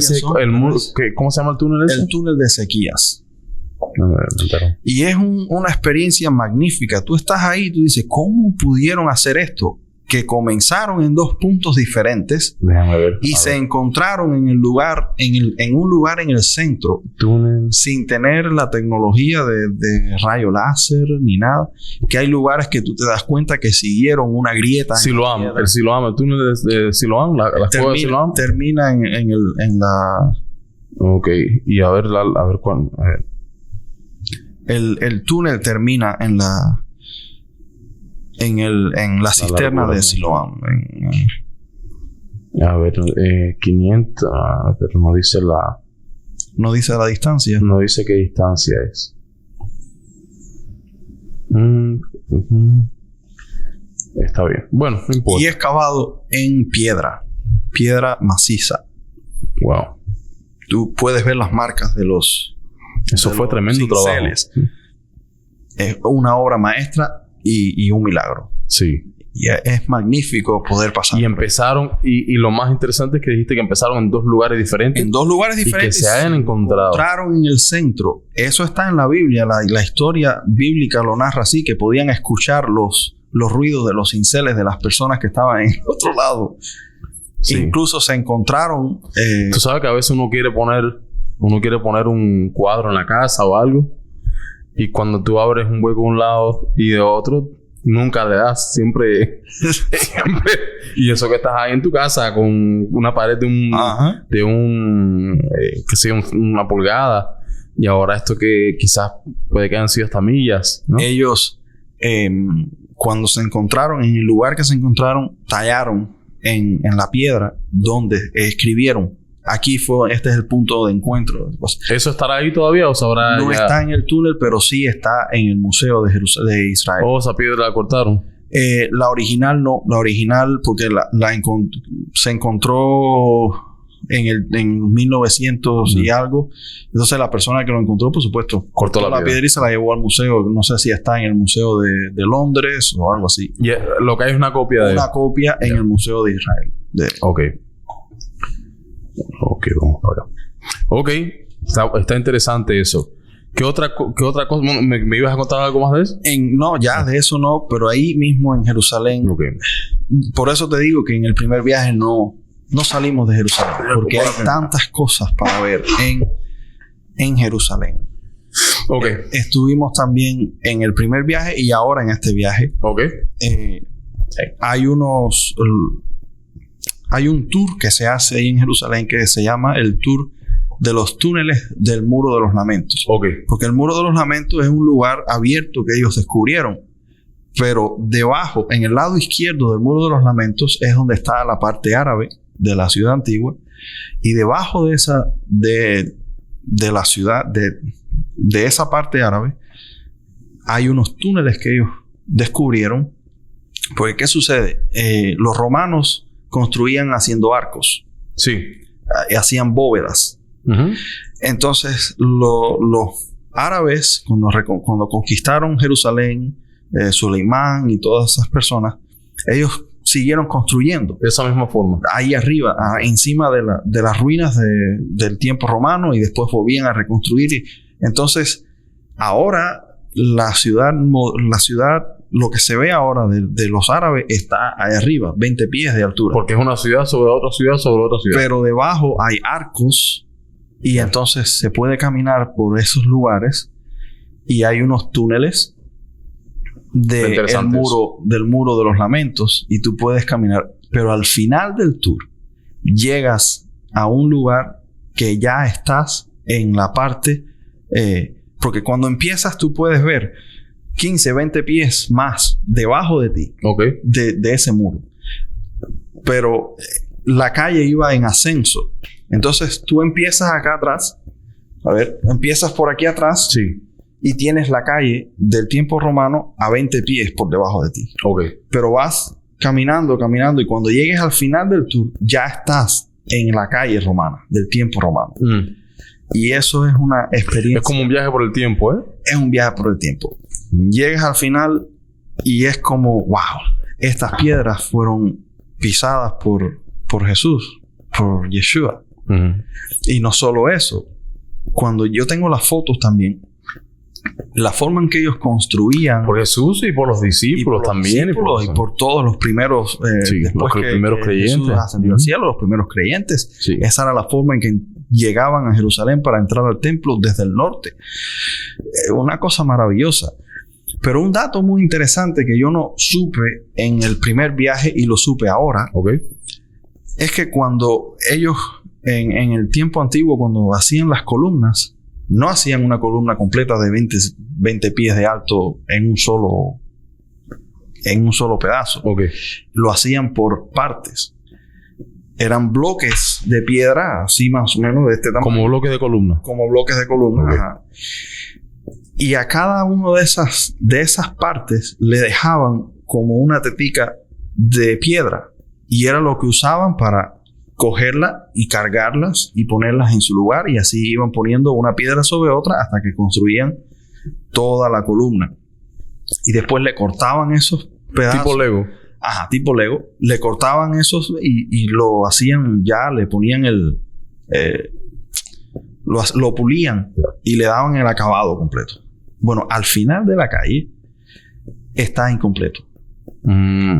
¿cómo se llama el túnel ese? El túnel de Ezequías. Y es una experiencia magnífica. Tú estás ahí y tú dices, ¿cómo pudieron hacer esto? Que comenzaron en 2 puntos diferentes. Déjame ver. Y se encontraron en un lugar en el centro. Túnel. Sin tener la tecnología de rayo láser ni nada. Que hay lugares que tú te das cuenta que siguieron una grieta. Siloam. El túnel de Siloam. La cueva de Siloam. Termina en la... Ok. Y a ver cuándo. A ver. El túnel termina en la cisterna de Siloam. A ver, 500, pero no dice la... No dice la distancia. No dice qué distancia es. Está bien. Bueno, no importa. Y es cavado en piedra maciza. Wow. Tú puedes ver las marcas de los... Eso fue tremendo trabajo. Es una obra maestra y un milagro. Sí. Y es magnífico poder pasar. Y empezaron... Y lo más interesante es que dijiste que empezaron en 2 lugares diferentes. En 2 lugares diferentes. Y que se hayan encontrado. Encontraron en el centro. Eso está en la Biblia. La historia bíblica lo narra así. Que podían escuchar los ruidos de los cinceles de las personas que estaban en el otro lado. Sí. Incluso se encontraron... Tú sabes que a veces uno quiere poner un cuadro en la casa o algo y cuando tú abres un hueco de un lado y de otro nunca le das, siempre y eso que estás ahí en tu casa con una pared de una pulgada y ahora esto que quizás puede que hayan sido hasta millas, ¿no? Ellos cuando se encontraron en el lugar que se encontraron tallaron en la piedra donde escribieron. Este es el punto de encuentro. ¿Eso estará ahí todavía o sabrá? No está en el túnel, pero sí está en el Museo de Israel. ¿O esa piedra la cortaron? La original no. La original porque se encontró en 1900 y algo. Entonces la persona que lo encontró, por supuesto, cortó la piedra y se la llevó al museo. No sé si está en el Museo de Londres o algo así. Y lo que hay es una copia de... Una copia en el Museo de Israel. Ok, vamos para acá. Ok, está interesante eso. ¿Qué otra cosa? ¿Me ibas a contar algo más de eso? No, ya de eso no, pero ahí mismo en Jerusalén. Okay. Por eso te digo que en el primer viaje no salimos de Jerusalén, porque hay tantas cosas para ver en Jerusalén. Okay. Estuvimos también en el primer viaje y ahora en este viaje. Okay. Hay un tour que se hace ahí en Jerusalén que se llama el tour de los túneles del Muro de los Lamentos. Okay. Porque el Muro de los Lamentos es un lugar abierto que ellos descubrieron. Pero debajo, en el lado izquierdo del Muro de los Lamentos, es donde está la parte árabe de la ciudad antigua. Y debajo de la ciudad, de esa parte árabe, hay unos túneles que ellos descubrieron. Porque, ¿qué sucede? Los romanos construían haciendo arcos. Sí. Hacían bóvedas. Uh-huh. Entonces, los árabes, cuando conquistaron Jerusalén, Suleimán y todas esas personas, ellos siguieron construyendo. De esa misma forma. Ahí arriba, encima de las ruinas del tiempo romano, y después volvían a reconstruir. Entonces, ahora la ciudad, lo que se ve ahora de los árabes está ahí arriba, 20 pies de altura. Porque es una ciudad sobre otra ciudad sobre otra ciudad. Pero debajo hay arcos y entonces se puede caminar por esos lugares y hay unos túneles del muro de los Lamentos y tú puedes caminar. Pero al final del tour llegas a un lugar que ya estás en la parte... porque cuando empiezas tú puedes ver 15, 20 pies más debajo de ti. Okay. De ese muro. Pero la calle iba en ascenso. Entonces tú empiezas acá atrás. A ver, empiezas por aquí atrás. Sí. Y tienes la calle del tiempo romano a 20 pies por debajo de ti. Okay. Pero vas caminando y cuando llegues al final del tour ya estás en la calle romana, del tiempo romano. Y eso es una experiencia. Es como un viaje por el tiempo, ¿eh? Es un viaje por el tiempo. Llegas al final y es como, wow, estas piedras fueron pisadas por Jesús, por Yeshua. Uh-huh. Y no solo eso, cuando yo tengo las fotos también, la forma en que ellos construían... Por Jesús y por los discípulos también. Y por todos los primeros... los primeros creyentes. Jesús ascendió al cielo, los primeros creyentes. Sí. Esa era la forma en que llegaban a Jerusalén para entrar al templo desde el norte. Una cosa maravillosa. Pero un dato muy interesante que yo no supe en el primer viaje y lo supe ahora, okay, es que cuando ellos, en el tiempo antiguo, cuando hacían las columnas, no hacían una columna completa de 20 pies de alto en un solo pedazo. Okay. Lo hacían por partes. Eran bloques de piedra, así más o menos de este tamaño. Como bloques de columna. Como bloques de columna. Okay. Ajá. Y a cada uno de esas partes le dejaban como una tetica de piedra. Y era lo que usaban para cogerla y cargarlas y ponerlas en su lugar. Y así iban poniendo una piedra sobre otra hasta que construían toda la columna. Y después le cortaban esos pedazos. Tipo Lego. Ajá, tipo Lego. Le cortaban esos y lo hacían ya, le ponían lo pulían y le daban el acabado completo. Bueno, al final de la calle está incompleto.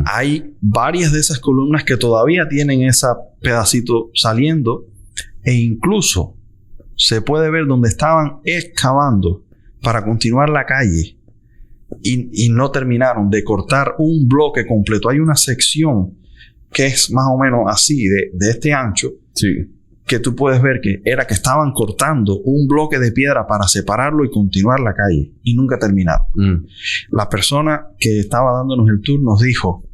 Hay varias de esas columnas que todavía tienen ese pedacito saliendo e incluso se puede ver donde estaban excavando para continuar la calle y no terminaron de cortar un bloque completo. Hay una sección que es más o menos así de este ancho. Sí. Que tú puedes ver que estaban cortando un bloque de piedra para separarlo y continuar la calle. Y nunca terminaron. La persona que estaba dándonos el tour nos dijo,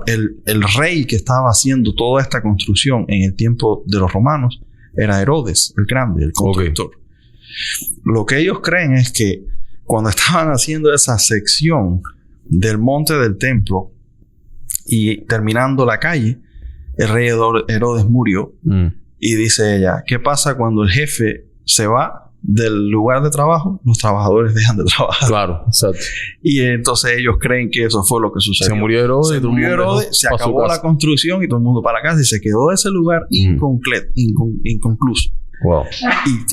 el rey que estaba haciendo toda esta construcción en el tiempo de los romanos era Herodes, el grande, el constructor. Okay. Lo que ellos creen es que cuando estaban haciendo esa sección del monte del templo y terminando la calle, el rey Herodes murió. Y dice ella, ¿qué pasa cuando el jefe se va del lugar de trabajo? Los trabajadores dejan de trabajar. Claro, exacto. Y entonces ellos creen que eso fue lo que sucedió. Se murió Herodes, se acabó la construcción y todo el mundo para la casa y se quedó ese lugar inconcluso. Wow.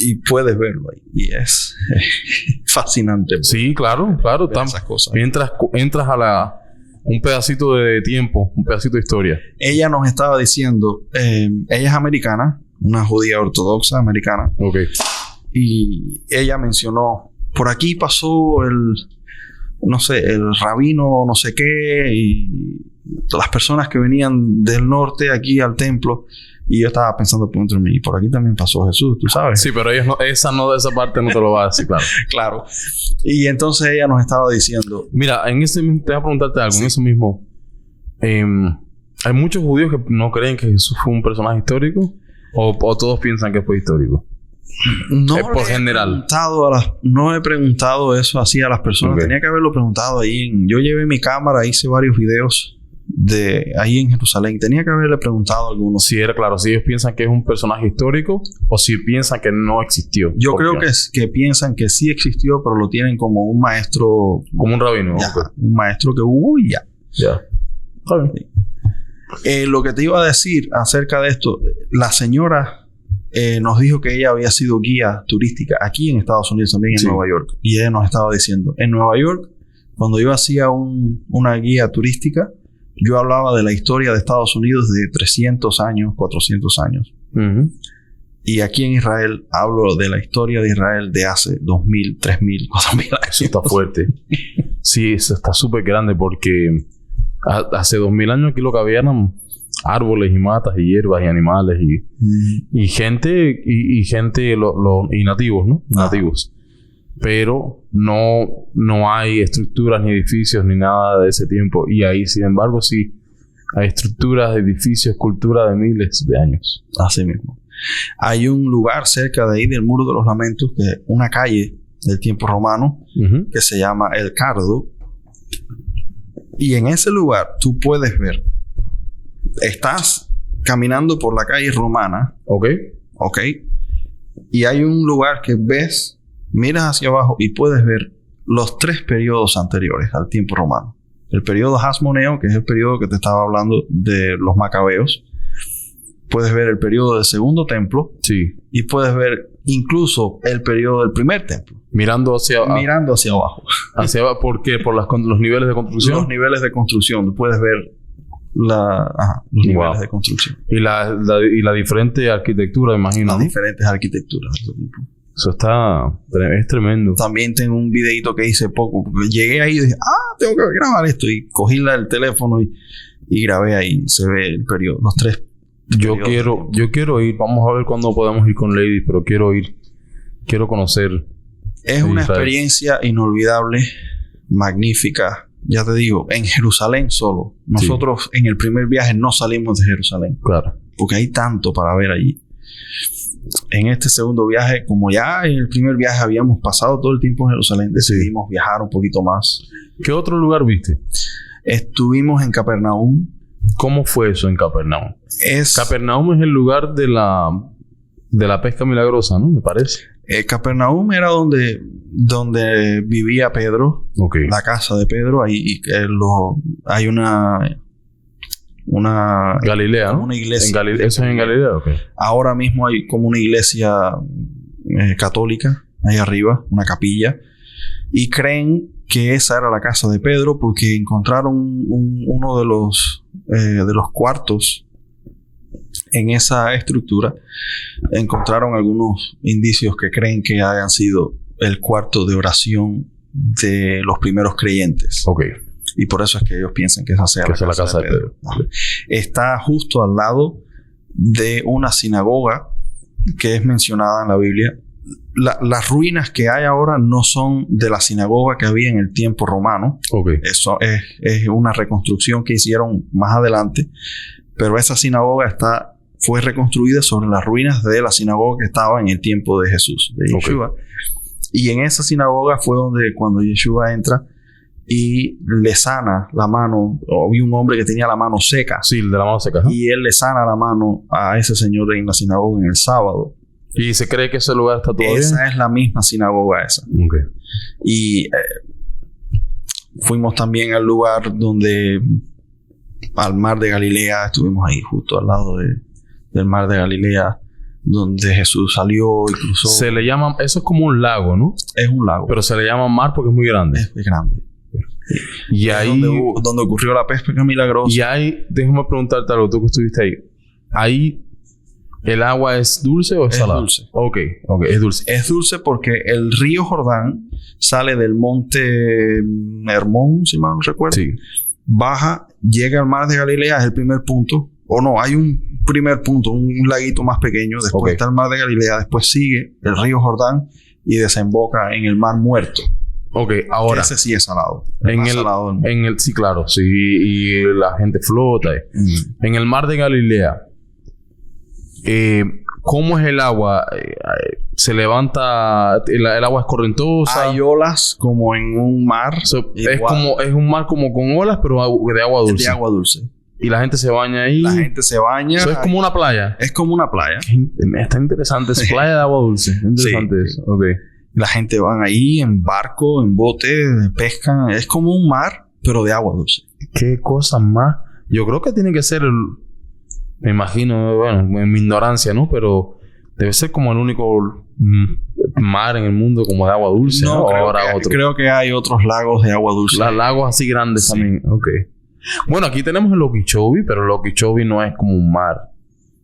Y puedes verlo ahí. Y es fascinante. Sí, claro. Esas cosas. Mientras entras a un pedacito de tiempo, un pedacito de historia. Ella nos estaba diciendo, ella es americana, una judía ortodoxa americana. Ok. Y ella mencionó, por aquí pasó el rabino no sé qué, y las personas que venían del norte aquí al templo. Y yo estaba pensando por dentro de mí, y por aquí también pasó Jesús, tú sabes. Sí, pero esa parte no te lo va a decir, claro. Claro. Y entonces ella nos estaba diciendo... Mira, te voy a preguntarte algo. Sí. En eso mismo, ¿hay muchos judíos que no creen que Jesús fue un personaje histórico? ¿O todos piensan que fue histórico? No por general. No he preguntado eso así a las personas. Okay. Tenía que haberlo preguntado ahí. Yo llevé mi cámara, hice varios videos de ahí en Jerusalén. Tenía que haberle preguntado a algunos. Si era claro, si ellos piensan que es un personaje histórico o si piensan que no existió. Yo creo que piensan que sí existió, pero lo tienen como un maestro. Como un rabino. Ya, okay. Un maestro que hubo y ya. Ya. Lo que te iba a decir acerca de esto, la señora nos dijo que ella había sido guía turística aquí en Estados Unidos, también en Nueva York. Y ella nos estaba diciendo, en Nueva York, cuando yo hacía una guía turística, yo hablaba de la historia de Estados Unidos de 300 años, 400 años. Uh-huh. Y aquí en Israel hablo de la historia de Israel de hace 2.000, 3.000, 4.000 años. Eso está fuerte. Sí, eso está súper grande porque hace 2.000 años aquí lo que había eran árboles y matas y hierbas y animales y gente y nativos, ¿no? Nativos. Pero no hay estructuras ni edificios ni nada de ese tiempo. Y ahí, sin embargo, sí hay estructuras, edificios, cultura de miles de años. Así mismo. Hay un lugar cerca de ahí del Muro de los Lamentos, que es una calle del tiempo romano, uh-huh, que se llama El Cardo. Y en ese lugar tú puedes ver, estás caminando por la calle romana. Ok. Y hay un lugar que ves, miras hacia abajo y puedes ver los 3 periodos anteriores al tiempo romano. El periodo Hasmoneo, que es el periodo que te estaba hablando de los macabeos. Puedes ver el periodo del Segundo Templo. Sí. Y puedes ver incluso el periodo del Primer Templo. Mirando hacia abajo. ¿Hacia abajo? ¿Por qué? ¿Por los niveles de construcción? Los niveles de construcción. Puedes ver los niveles de construcción. Y la diferente arquitectura, imagino. Las diferentes arquitecturas de este tipo. Eso es tremendo. También tengo un videito que hice poco. Porque llegué ahí y dije, tengo que grabar esto. Y cogí el teléfono y grabé ahí. Se ve el periodo, los 3. Yo quiero ir. Vamos a ver cuándo podemos ir con Lady, pero quiero ir. Quiero conocer. Es una experiencia inolvidable, magnífica. Ya te digo, en Jerusalén solo. Nosotros en el primer viaje no salimos de Jerusalén. Claro. Porque hay tanto para ver allí. En este segundo viaje, como ya en el primer viaje habíamos pasado todo el tiempo en Jerusalén, decidimos viajar un poquito más. ¿Qué otro lugar viste? Estuvimos en Capernaum. ¿Cómo fue eso en Capernaum? Capernaum es el lugar de la pesca milagrosa, ¿no? Me parece. Capernaum era donde vivía Pedro. Okay. La casa de Pedro. Ahí hay una Galilea, ¿no? Una iglesia. ¿Eso es en Galilea? Okay. Ahora mismo hay como una iglesia católica ahí arriba, una capilla. Y creen que esa era la casa de Pedro porque encontraron uno de los cuartos en esa estructura. Encontraron algunos indicios que creen que hayan sido el cuarto de oración de los primeros creyentes. Ok. Y por eso es que ellos piensan que esa sea la casa de Pedro. Está justo al lado de una sinagoga que es mencionada en la Biblia. Las ruinas que hay ahora no son de la sinagoga que había en el tiempo romano. Okay. Eso es una reconstrucción que hicieron más adelante. Pero esa sinagoga fue reconstruida sobre las ruinas de la sinagoga que estaba en el tiempo de Jesús, de Yeshua. Okay. Y en esa sinagoga fue donde cuando Yeshua entra y le sana la mano, había un hombre que tenía la mano seca. Sí, el de la mano seca. Y él le sana la mano a ese señor en la sinagoga en el sábado. ¿Y se cree que ese lugar está todavía? Esa es la misma sinagoga esa. Okay. Y fuimos también al lugar al mar de Galilea. Estuvimos ahí justo al lado del mar de Galilea. donde Jesús salió y cruzó. Se le llama... Eso es como un lago, ¿no? Es un lago. Pero se le llama mar porque es muy grande. Es grande. Y es ahí... donde ocurrió la pesca milagrosa. Y ahí... Déjame preguntarte algo. Tú que estuviste ahí. Ahí... ¿El agua es dulce o es salada? Es dulce. Ok. Es dulce. Es dulce porque el río Jordán sale del monte Hermón, si mal no recuerdo. Sí. Baja, llega al mar de Galilea, es el primer punto. O no, hay un primer punto, un laguito más pequeño. Después está el mar de Galilea. Después sigue el río Jordán y desemboca en el mar Muerto. Ok, ahora... Ese sí es salado. Sí, claro. Sí, y la gente flota. En el mar de Galilea... ¿cómo es el agua? ¿Se levanta? ¿El agua es correntosa? Hay olas como en un mar. Es un mar como con olas, pero de agua dulce. De agua dulce. Y la gente se baña ahí. La gente se baña. Eso es como una playa. Es como una playa. Está interesante. Es playa de agua dulce. Interesante eso. Ok. La gente van ahí en barco, en bote, pescan. Es como un mar, pero de agua dulce. ¿Qué cosa más? Yo creo que tiene que ser me imagino, bueno, en mi ignorancia, ¿no? Pero debe ser como el único mar en el mundo como de agua dulce, ¿no? Creo que hay otros lagos de agua dulce. Lagos así grandes también. Ok. Bueno, aquí tenemos el Okeechobee, pero el Okeechobee no es como un mar.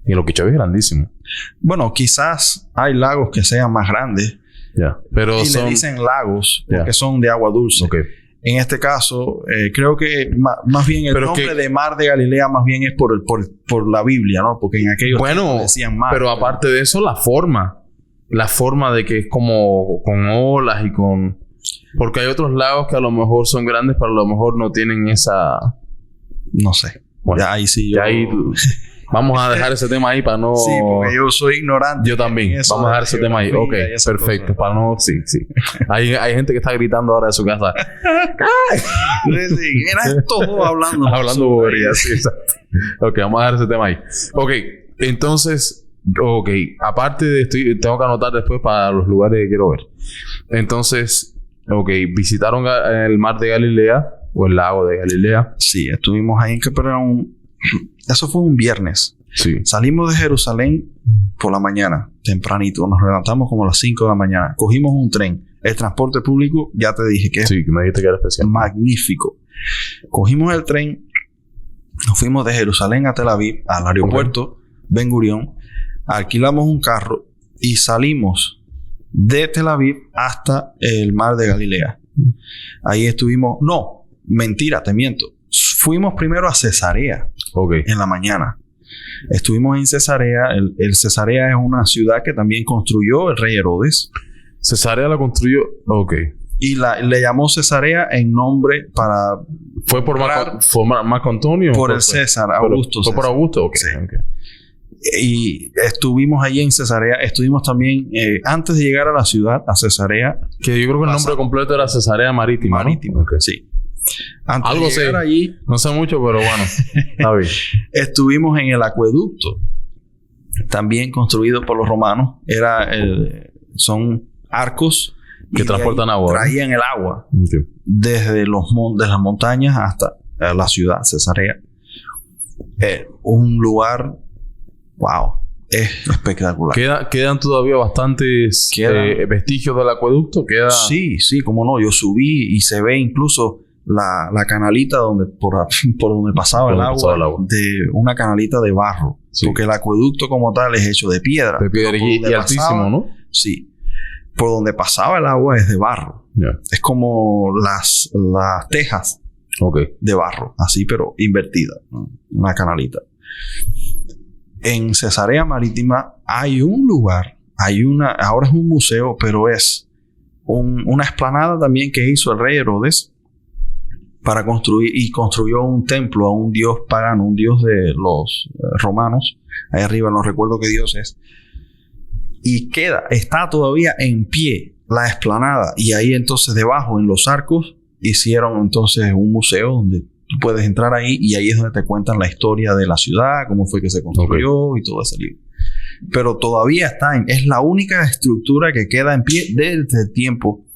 Y el Okeechobee es grandísimo. Bueno, quizás hay lagos que sean más grandes. Ya. Pero le dicen lagos porque son de agua dulce. Ok. En este caso, creo que más bien el nombre de mar de Galilea más bien es por la Biblia, ¿no? Porque en aquellos tiempos decían mar. Pero aparte de eso, la forma de que es como con olas y con... Porque hay otros lagos que a lo mejor son grandes, pero a lo mejor no tienen esa... No sé. Bueno, ya ahí sí yo... Vamos a dejar ese tema ahí para no... Sí, porque yo soy ignorante. Yo también. Vamos a dejar ese tema ahí. Ok, perfecto. Para no... Sí. Hay gente que está gritando ahora de su casa. Sí, era todo hablando. Hablando boberías. Sí, exacto. Ok, vamos a dejar ese tema ahí. Ok, entonces... Ok, aparte de... Tengo que anotar después para los lugares que quiero ver. Entonces... Ok, visitaron el mar de Galilea o el lago de Galilea. Sí, estuvimos ahí en Capernaum. Eso fue un viernes. Sí. Salimos de Jerusalén por la mañana, tempranito. Nos levantamos como a las 5 de la mañana. Cogimos un tren. El transporte público, ya te dije que sí, que me dijiste que era especial. Magnífico. Cogimos el tren. Nos fuimos de Jerusalén a Tel Aviv, al aeropuerto Ben Gurión. Alquilamos un carro y salimos de Tel Aviv hasta el mar de Galilea. Ahí estuvimos... No, mentira, te miento. Fuimos primero a Cesarea en la mañana. Estuvimos en Cesarea. El Cesarea es una ciudad que también construyó el rey Herodes. Cesarea la construyó... Ok. Y le llamó Cesarea en nombre para... ¿Fue por Marco Antonio? Por el César, Augusto. ¿Fue por Augusto? Ok. Sí. Okay. Y estuvimos allí en Cesarea. Estuvimos también... antes de llegar a la ciudad, a Cesarea... Que yo creo que el nombre completo era Cesarea Marítima. Marítima, okay. Sí. Antes algo de llegar allí... No sé mucho, pero bueno. Está bien. Estuvimos en el acueducto. También construido por los romanos. Son arcos... Que transportan agua. Traían el agua. Okay. Desde las montañas hasta la ciudad, Cesarea. Un lugar... ¡Wow! Es espectacular. ¿Quedan todavía bastantes vestigios del acueducto? Sí, cómo no. Yo subí y se ve incluso la canalita por donde pasaba el agua. De una canalita de barro. Sí. Porque el acueducto como tal es hecho de piedra. De piedra y altísimo, ¿no? Sí. Por donde pasaba el agua es de barro. Yeah. Es como las tejas de barro. Así, pero invertida. Una canalita. En Cesarea Marítima hay un lugar, ahora es un museo, pero es una explanada también que hizo el rey Herodes para construyó un templo a un dios pagano, un dios de los romanos. Ahí arriba no recuerdo qué dios es. Y está todavía en pie la explanada. Y ahí entonces debajo en los arcos hicieron entonces un museo donde tú puedes entrar ahí y ahí es donde te cuentan la historia de la ciudad, cómo fue que se construyó y todo ese libro. Pero todavía es la única estructura que queda en pie desde el tiempo,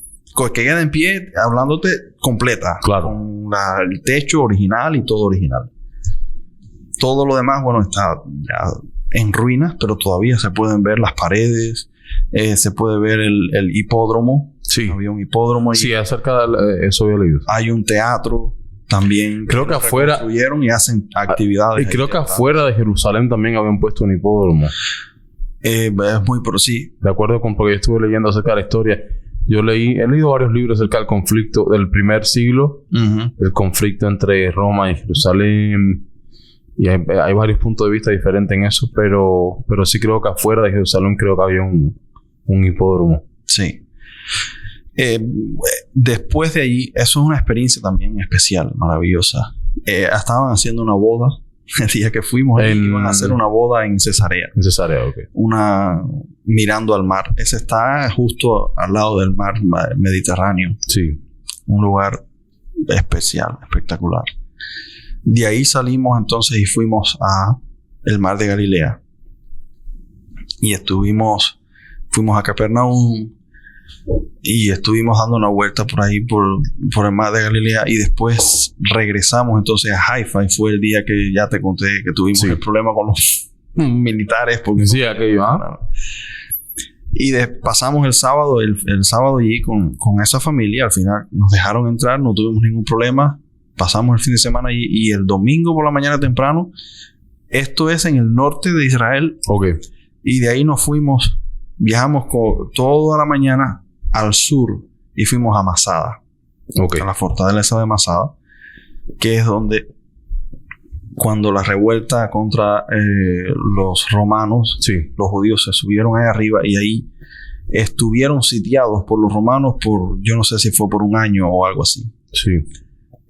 que queda en pie hablándote completa. Claro. Con el techo original y todo original. Todo lo demás, bueno, está ya en ruinas, pero todavía se pueden ver las paredes, se puede ver el hipódromo. Sí. Había un hipódromo ahí. Sí, acerca de eso había leído. Hay un teatro también. Creo que afuera... construyeron y hacen actividades. Y creo que afuera de Jerusalén también habían puesto un hipódromo. Es muy... Pero sí. De acuerdo con... Porque yo estuve leyendo acerca de la historia. He leído varios libros acerca del conflicto del primer siglo. El conflicto entre Roma y Jerusalén. Y hay varios puntos de vista diferentes en eso. Pero sí creo que afuera de Jerusalén creo que había un hipódromo. Sí. Después de allí, eso es una experiencia también especial, maravillosa. Estaban haciendo una boda el día que fuimos. Iban a hacer una boda en Cesarea. En Cesarea, ok. Mirando al mar. Ese está justo al lado del mar Mediterráneo. Sí. Un lugar especial, espectacular. De ahí salimos entonces y fuimos a el mar de Galilea. Y fuimos a Capernaum. Y estuvimos dando una vuelta por ahí, por el mar de Galilea. Y después regresamos entonces a Haifa. Y fue el día que ya te conté que tuvimos el problema con los militares. Porque sí, aquello, Y pasamos el sábado allí con esa familia. Al final nos dejaron entrar, no tuvimos ningún problema. Pasamos el fin de semana allí. Y el domingo por la mañana temprano, esto es en el norte de Israel. Ok. Y de ahí nos fuimos, viajamos toda la mañana al sur y fuimos a Masada. Okay. A la fortaleza de Masada, que es donde, cuando la revuelta contra los romanos, los judíos se subieron ahí arriba y ahí estuvieron sitiados por los romanos yo no sé si fue por un año o algo así. Sí.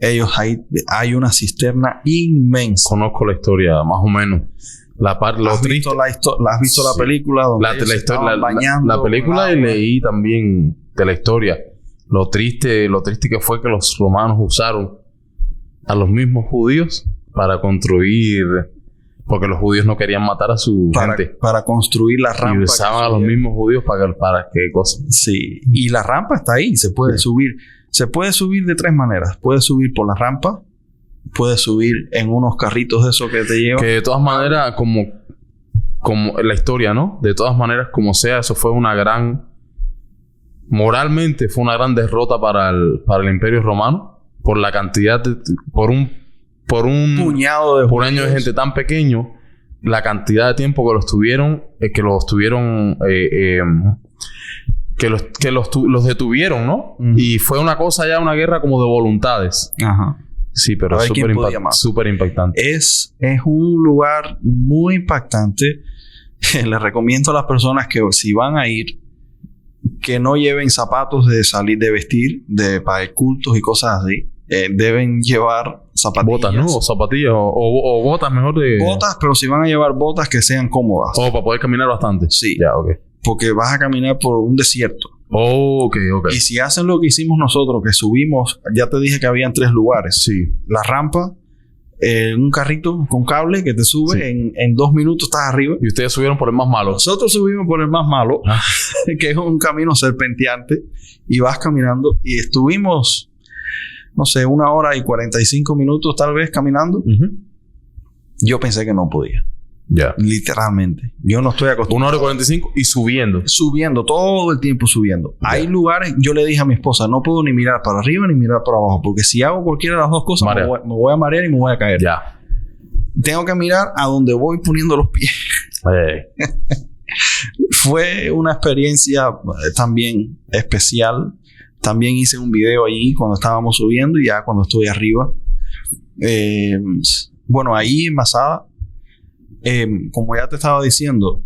Ellos hay una cisterna inmensa. Conozco la historia, más o menos. ¿Has visto la película? Donde la película y leí también de la historia. Lo triste que fue que los romanos usaron a los mismos judíos para construir, porque los judíos no querían matar a su gente. Para construir la rampa. Y usaban a los mismos judíos para qué cosa. Sí. Y la rampa está ahí. Se puede subir. Se puede subir de tres maneras. Puedes subir por la rampa. Puedes subir en unos carritos de esos que te llevan. Que de todas maneras, como la historia, ¿no? De todas maneras, como sea, eso fue una gran... Moralmente fue una gran derrota para el Imperio Romano. Por la cantidad de... Por un puñado de por año de gente tan pequeño. La cantidad de tiempo que los tuvieron... que los detuvieron, ¿no? Y fue una cosa ya, una guerra como de voluntades. Ajá. Sí, pero es súper impactante. Es un lugar muy impactante. Les recomiendo a las personas que si van a ir, que no lleven zapatos de vestir, para cultos y cosas así. Deben llevar zapatillas. Botas, ¿no? O zapatillas. O botas mejor de... Botas, pero si van a llevar botas que sean cómodas. Para poder caminar bastante. Sí. Ya, ok. Porque vas a caminar por un desierto. Ok. Y si hacen lo que hicimos nosotros, que subimos, ya te dije que habían 3 lugares. Sí. La rampa, un carrito con cable que te sube, en 2 minutos estás arriba. Y ustedes subieron por el más malo. Nosotros subimos por el más malo, que es un camino serpenteante, y vas caminando. Y estuvimos, no sé, 1 hora y 45 minutos tal vez caminando. Yo pensé que no podía. Ya. Literalmente. Yo no estoy acostumbrado. 1 hora y 45 y subiendo. Subiendo, todo el tiempo subiendo. Yeah. Hay lugares, yo le dije a mi esposa, no puedo ni mirar para arriba ni mirar para abajo, porque si hago cualquiera de las dos cosas, me voy a marear y me voy a caer. Ya. Tengo que mirar a donde voy poniendo los pies. Fue una experiencia también especial. También hice un video allí cuando estábamos subiendo y ya cuando estoy arriba. Bueno, ahí en Masada, como ya te estaba diciendo,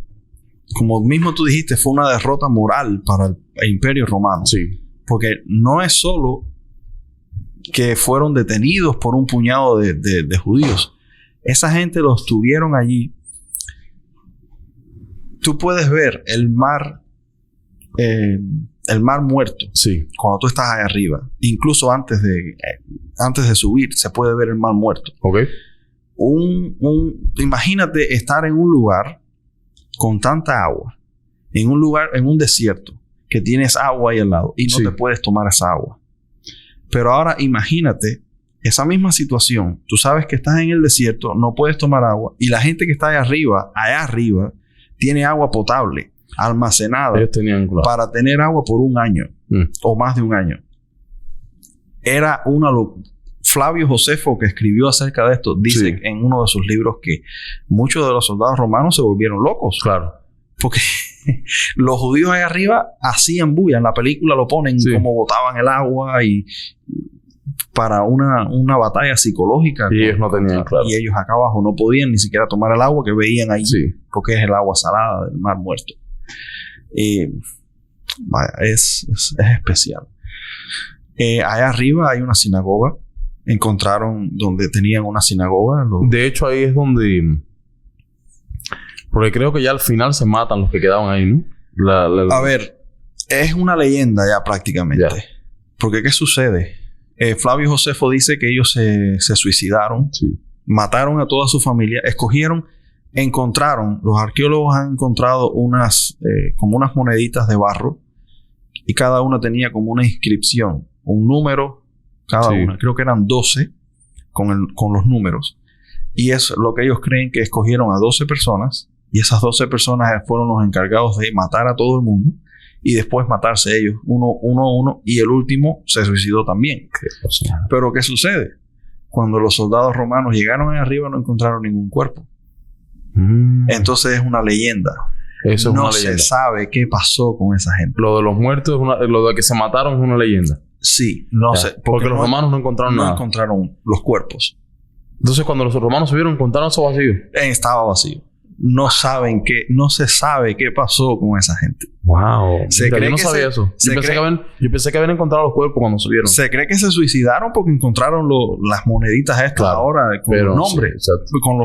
como mismo tú dijiste, fue una derrota moral para el Imperio Romano. Sí. Porque no es solo que fueron detenidos por un puñado de judíos. Esa gente los tuvieron allí. Tú puedes ver el mar muerto. Sí. Cuando tú estás ahí arriba. Incluso antes de subir, se puede ver el mar muerto. Ok. Imagínate estar en un lugar con tanta agua, en un desierto, que tienes agua ahí al lado y no te puedes tomar esa agua. Pero ahora imagínate esa misma situación, tú sabes que estás en el desierto, no puedes tomar agua, y la gente que está allá arriba, tiene agua potable, almacenada, Ellos tenían, claro, para tener agua por un año, o más de un año. Era una locura. Flavio Josefo, que escribió acerca de esto, dice en uno de sus libros que muchos de los soldados romanos se volvieron locos. Claro. Porque los judíos ahí arriba hacían bulla. En la película lo ponen como botaban el agua y para una batalla psicológica. Y ellos no tenían, claro. Y ellos acá abajo no podían ni siquiera tomar el agua que veían ahí. Porque es el agua salada del Mar Muerto. Vaya, es especial. Allá arriba hay una sinagoga. Encontraron donde tenían una sinagoga. De hecho, ahí es donde... Porque creo que ya al final se matan los que quedaban ahí, ¿no? A ver, es una leyenda ya prácticamente. Ya. Porque ¿qué sucede? Flavio Josefo dice que ellos se suicidaron. Sí. Mataron a toda su familia. Encontraron... Los arqueólogos han encontrado como unas moneditas de barro. Y cada una tenía como una inscripción. Un número... Cada una. Creo que eran 12 con los números. Y es lo que ellos creen que escogieron a 12 personas. Y esas 12 personas fueron los encargados de matar a todo el mundo. Y después matarse ellos, uno. Y el último se suicidó también. Pero ¿qué sucede? Cuando los soldados romanos llegaron ahí arriba no encontraron ningún cuerpo. Entonces es una leyenda. Eso es no una se leyenda. sabe qué pasó con esa gente. Lo de los muertos, lo de que se mataron es una leyenda. Sí, no sé. Porque los romanos no encontraron nada. No encontraron los cuerpos. Entonces, cuando los romanos se vieron, encontraron eso vacío. Estaba vacío. No se sabe qué pasó con esa gente. Wow. Yo no sabía eso. Yo pensé que habían encontrado los cuerpos cuando subieron. Se cree que se suicidaron porque encontraron las moneditas estas ahora con los nombres. Sí, con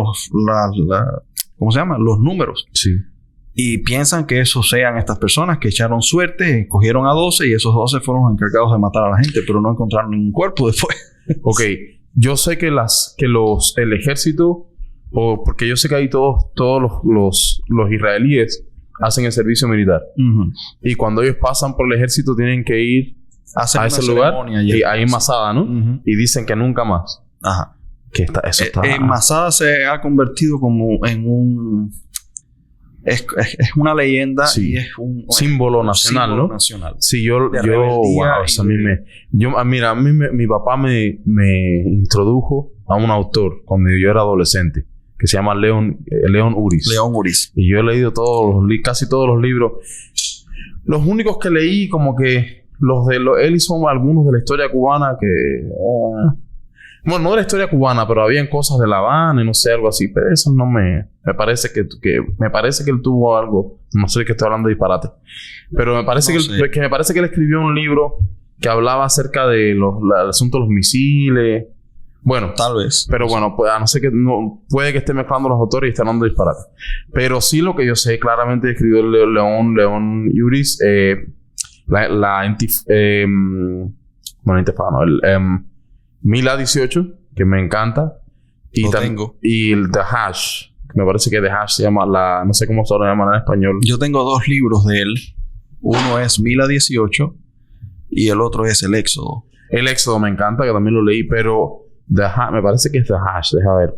¿cómo se llama? Los números. Sí. Y piensan que esos sean estas personas que echaron suerte, cogieron a 12 y esos 12 fueron los encargados de matar a la gente, pero no encontraron ningún cuerpo después. Ok. Yo sé que el ejército, porque yo sé que ahí todos los israelíes hacen el servicio militar. Y cuando ellos pasan por el ejército tienen que ir a ese lugar y ahí en Masada, ¿no? Y dicen que nunca más. Ajá. Eso está... Masada se ha convertido como en un... Es una leyenda y es un símbolo nacional, símbolo ¿no? nacional. Sí, mira, mi papá me introdujo a un autor cuando yo era adolescente que se llama León Uris. León Uris. Y yo he leído casi todos los libros. Los únicos que leí como que él hizo algunos de la historia cubana que... Bueno, no de la historia cubana, pero habían cosas de La Habana y no sé, algo así. Pero eso no me parece que me parece que él tuvo algo. No sé que estoy hablando de disparate. Pero me parece me parece que él escribió un libro que hablaba acerca de el asunto de los misiles. Bueno, tal vez. Pero bueno, no sé que puede que esté mezclando los autores y esté hablando de disparate. Pero sí lo que yo sé claramente escribió León Uris, Mila 18, que me encanta. Y el The Hash, que me parece que The Hash se llama no sé cómo se lo llaman en español. Yo tengo 2 libros de él. Uno es Mila 18 y el otro es El Éxodo. El Éxodo me encanta, que también lo leí, pero me parece que es The Hash. Deja ver,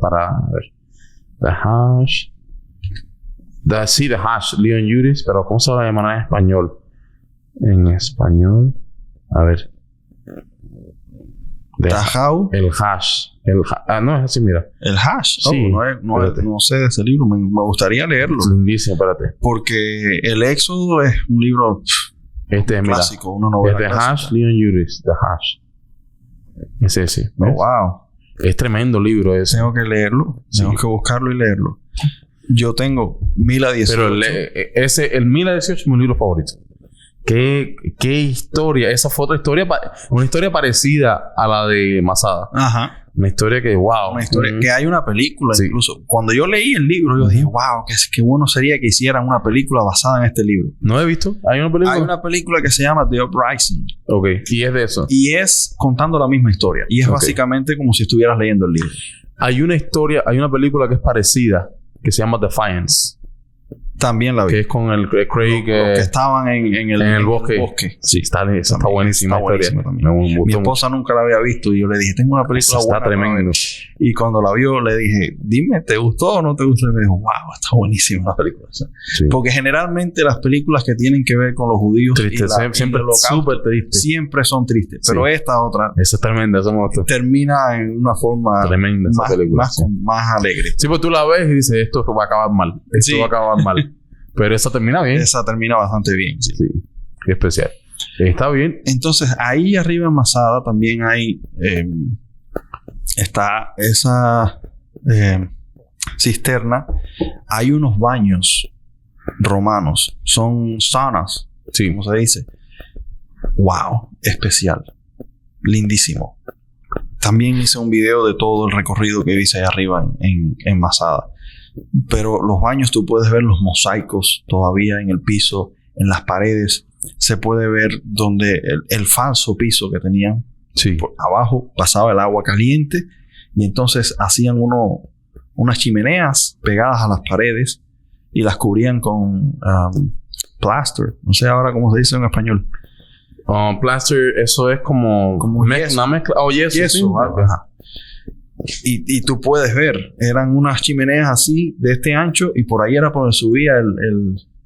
The Hash. The Hash, León Uris, pero ¿cómo se lo llaman en español? En español, a ver. El Hash. No es así, mira. El Hash. Sí. No sé de ese libro. Me gustaría leerlo. Es lindísimo, espérate. Porque El Éxodo es un libro clásico, una novela clásica. The Hash, León Uris. The Hash. Es ese. Oh, wow. Es tremendo libro ese. Tengo que leerlo. Sí. Tengo que buscarlo y leerlo. Yo tengo Mila 18. Pero el Mila 18 es mi libro favorito. ¿Qué historia? Esa fue otra historia. Una historia parecida a la de Masada. Ajá. Una historia que, wow. Una historia que hay una película incluso. Cuando yo leí el libro, yo dije, wow, qué bueno sería que hicieran una película basada en este libro. ¿No he visto? ¿Hay una película? Hay una película que se llama The Uprising. Ok. ¿Y es de eso? Y es contando la misma historia. Y es básicamente como si estuvieras leyendo el libro. Hay una película que es parecida, que se llama Defiance. También la vi. Que es con el Craig... Los que estaban en el bosque. Sí, está buenísima. Está buenísima también. Mi esposa nunca la había visto y yo le dije, tengo una película buena. Está tremendo. Y cuando la vio, le dije, dime, ¿te gustó o no te gustó? Y me dijo, wow, está buenísima la película. O sea, sí. Porque generalmente las películas que tienen que ver con los judíos siempre súper tristes. Siempre son tristes. Pero esta otra... Esa es tremenda. Termina en una forma tremenda esa película. Más alegre. Sí, pues tú la ves y dices, esto va a acabar mal. Esto va a acabar mal. Pero esa termina bien. Esa termina bastante bien, sí. Qué especial. Está bien. Entonces, ahí arriba en Masada también hay... está esa cisterna. Hay unos baños romanos. Son saunas. Sí. Como se dice. ¡Wow! Especial. Lindísimo. También hice un video de todo el recorrido que hice ahí arriba en Masada. Pero los baños tú puedes ver los mosaicos todavía en el piso, en las paredes. Se puede ver donde el falso piso que tenían. Sí. Por abajo pasaba el agua caliente y entonces hacían unas chimeneas pegadas a las paredes y las cubrían con plaster. No sé ahora cómo se dice en español. Plaster, eso es como yeso. Una mezcla. Yeso. Sí. Ajá. Y tú puedes ver, eran unas chimeneas así de este ancho y por ahí era por donde subía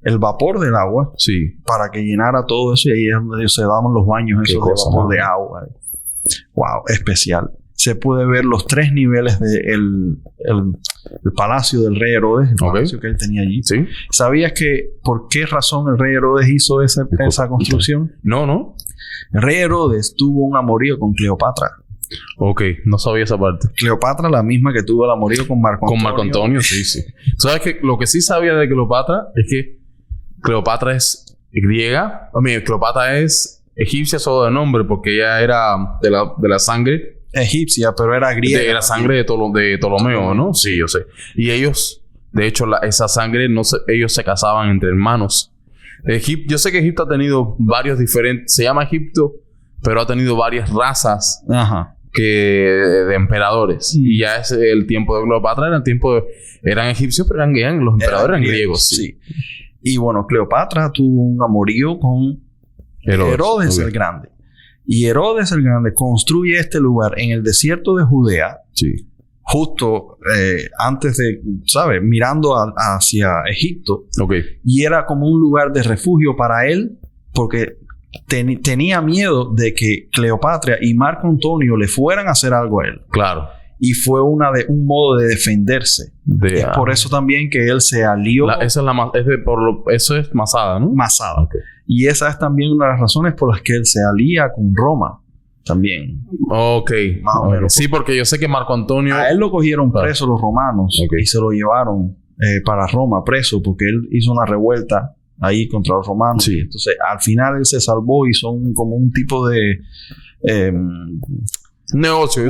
el vapor del agua. Sí. Para que llenara todo eso y ahí es donde se daban los baños esos de vapor de agua. Wow, especial. Se puede ver los 3 niveles del el palacio del rey Herodes, el palacio que él tenía allí. Sí. ¿Sabías por qué razón el rey Herodes hizo esa construcción? No. El rey Herodes tuvo un amorío con Cleopatra. Ok, no sabía esa parte. Cleopatra, la misma que tuvo el amorío con Marco Antonio. Con Marco Antonio, sí. ¿Sabes que lo que sí sabía de Cleopatra es que Cleopatra es griega? Cleopatra es egipcia solo de nombre porque ella era de la sangre egipcia, pero era griega. De la sangre de Ptolomeo, ¿no? Sí, yo sé. Y ellos, de hecho, esa sangre, ellos se casaban entre hermanos. Yo sé que Egipto ha tenido varios diferentes... Se llama Egipto, pero ha tenido varias razas. Ajá. De emperadores. Y ya es el tiempo de Cleopatra, eran egipcios, pero los emperadores eran griegos. Sí. Y bueno, Cleopatra tuvo un amorío con Herodes el Grande. Y Herodes el Grande construye este lugar en el desierto de Judea. Sí. Justo antes de, ¿sabes? Mirando hacia Egipto. Ok. Y era como un lugar de refugio para él, porque tenía miedo de que Cleopatra y Marco Antonio le fueran a hacer algo a él. Claro. Y fue un modo de defenderse. Es por eso también que él se alió. Eso es Masada, ¿no? Masada. Okay. Y esa es también una de las razones por las que él se alía con Roma. También. Ok. Más o menos. Sí, porque yo sé que Marco Antonio... A él lo cogieron preso los romanos. Okay. Y se lo llevaron para Roma preso porque él hizo una revuelta ahí contra los romanos. Sí. Entonces, al final él se salvó y son como un tipo de... negocio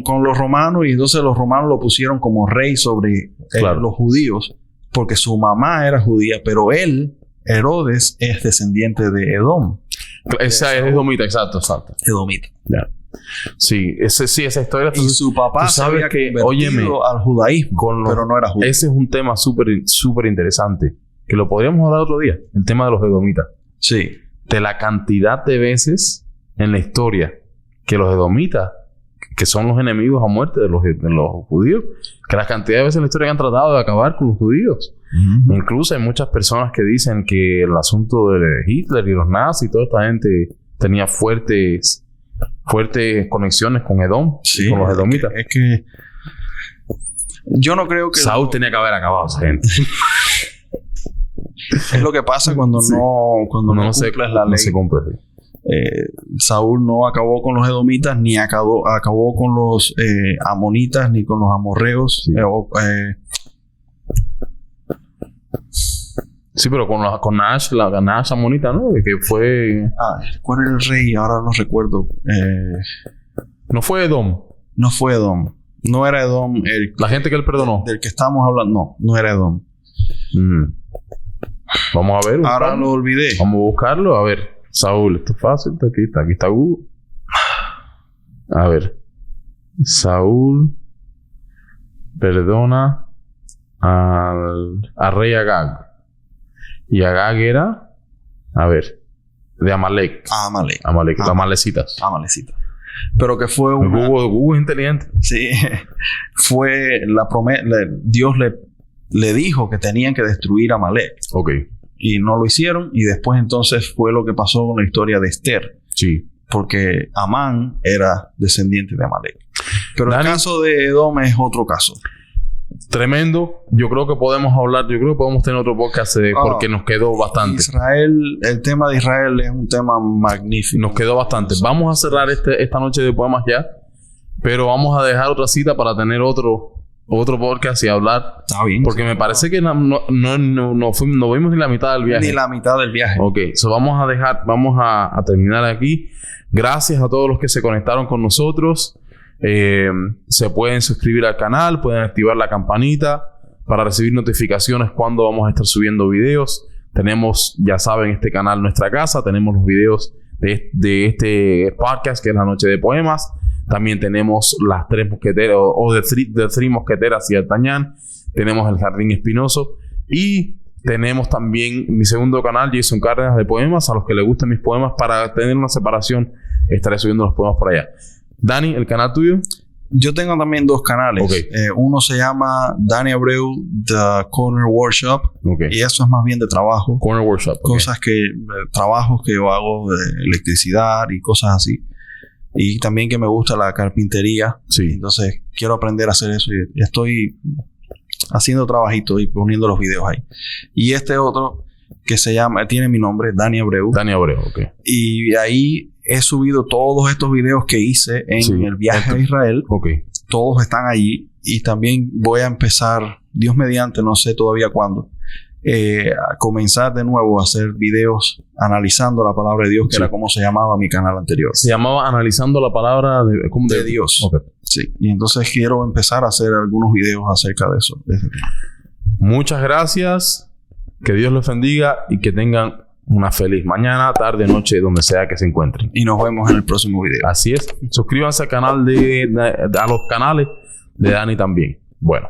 con los romanos. Y entonces los romanos lo pusieron como rey sobre los judíos. Porque su mamá era judía. Pero él, Herodes, es descendiente de Edom. Esa es edomita, exacto. Edomita. Yeah. Sí, esa historia... Y su papá se había convertido al judaísmo, pero no era judío. Ese es un tema súper interesante. Que lo podríamos hablar otro día. El tema de los edomitas. Sí. De la cantidad de veces en la historia que los edomitas, que son los enemigos a muerte de los judíos, que la cantidad de veces en la historia que han tratado de acabar con los judíos. Uh-huh. Incluso hay muchas personas que dicen que el asunto de Hitler y los nazis y toda esta gente tenía fuertes conexiones con Edom, sí, con los edomitas. Es que yo no creo que... Saúl tenía que haber acabado a esa gente. Es lo que pasa cuando no cumples la ley. No se cumple. Saúl no acabó con los edomitas, ni acabó con los amonitas, ni con los amorreos. Sí, pero con Nash, la Nash amonita, ¿no? Que fue... ¿Cuál era el rey? Ahora no recuerdo. ¿No fue Edom? No fue Edom. No era Edom. La gente que él perdonó. Del que estamos hablando. No era Edom. Vamos a ver. Ahora lo olvidé. Vamos a buscarlo. A ver. Saúl. Esto es fácil. Aquí está Google. A ver. Saúl perdona al rey Agag. Y Agag era, a ver, de Amalek. Amalek. Las Amalecitas. Pero que fue Google es inteligente. Sí. Fue la promesa. Dios le dijo que tenían que destruir a Amalek. Ok. Y no lo hicieron. Y después entonces fue lo que pasó con la historia de Esther. Sí. Porque Amán era descendiente de Amalek. Pero Dani, el caso de Edom es otro caso. Tremendo. Yo creo que podemos hablar, yo creo que podemos tener otro podcast porque nos quedó bastante. Israel, el tema de Israel es un tema magnífico. Nos quedó bastante. Vamos a cerrar esta noche de poemas ya, pero vamos a dejar otra cita para tener otro podcast y hablar. Está bien. Porque me parece que no vimos ni la mitad del viaje. Ni la mitad del viaje. Ok. So vamos a terminar aquí. Gracias a todos los que se conectaron con nosotros. Se pueden suscribir al canal, pueden activar la campanita para recibir notificaciones cuando vamos a estar subiendo videos. Tenemos, ya saben, este canal Nuestra Casa. Tenemos los videos de este podcast que es La Noche de Poemas. También tenemos las Tres Mosqueteras o de Three Mosqueteras y D'Artagnan. Tenemos El Jardín Espinoso. Y tenemos también mi segundo canal, Jason Cárdenas de Poemas. A los que les gusten mis poemas, para tener una separación, estaré subiendo los poemas por allá. Dani, ¿el canal tuyo? Yo tengo también dos canales. Okay. Uno se llama Dani Abreu The Corner Workshop. Okay. Y eso es más bien de trabajo. Corner Workshop. Cosas trabajos que yo hago de electricidad y cosas así. Y también que me gusta la carpintería. Sí. Entonces quiero aprender a hacer eso. Y estoy haciendo trabajitos y poniendo los videos ahí. Y este otro que tiene mi nombre, Dani Abreu. Dani Abreu, ok. Y ahí he subido todos estos videos que hice en el viaje a Israel. Ok. Todos están allí. Y también voy a empezar, Dios mediante, no sé todavía cuándo, a comenzar de nuevo a hacer videos analizando la palabra de Dios, que era como se llamaba mi canal anterior. Se llamaba Analizando la Palabra de Dios. Okay. Sí. Y entonces quiero empezar a hacer algunos videos acerca de eso. Muchas gracias. Que Dios los bendiga y que tengan una feliz mañana, tarde, noche, donde sea que se encuentren. Y nos vemos en el próximo video. Así es. Suscríbanse al canal a los canales de Dani también. Bueno.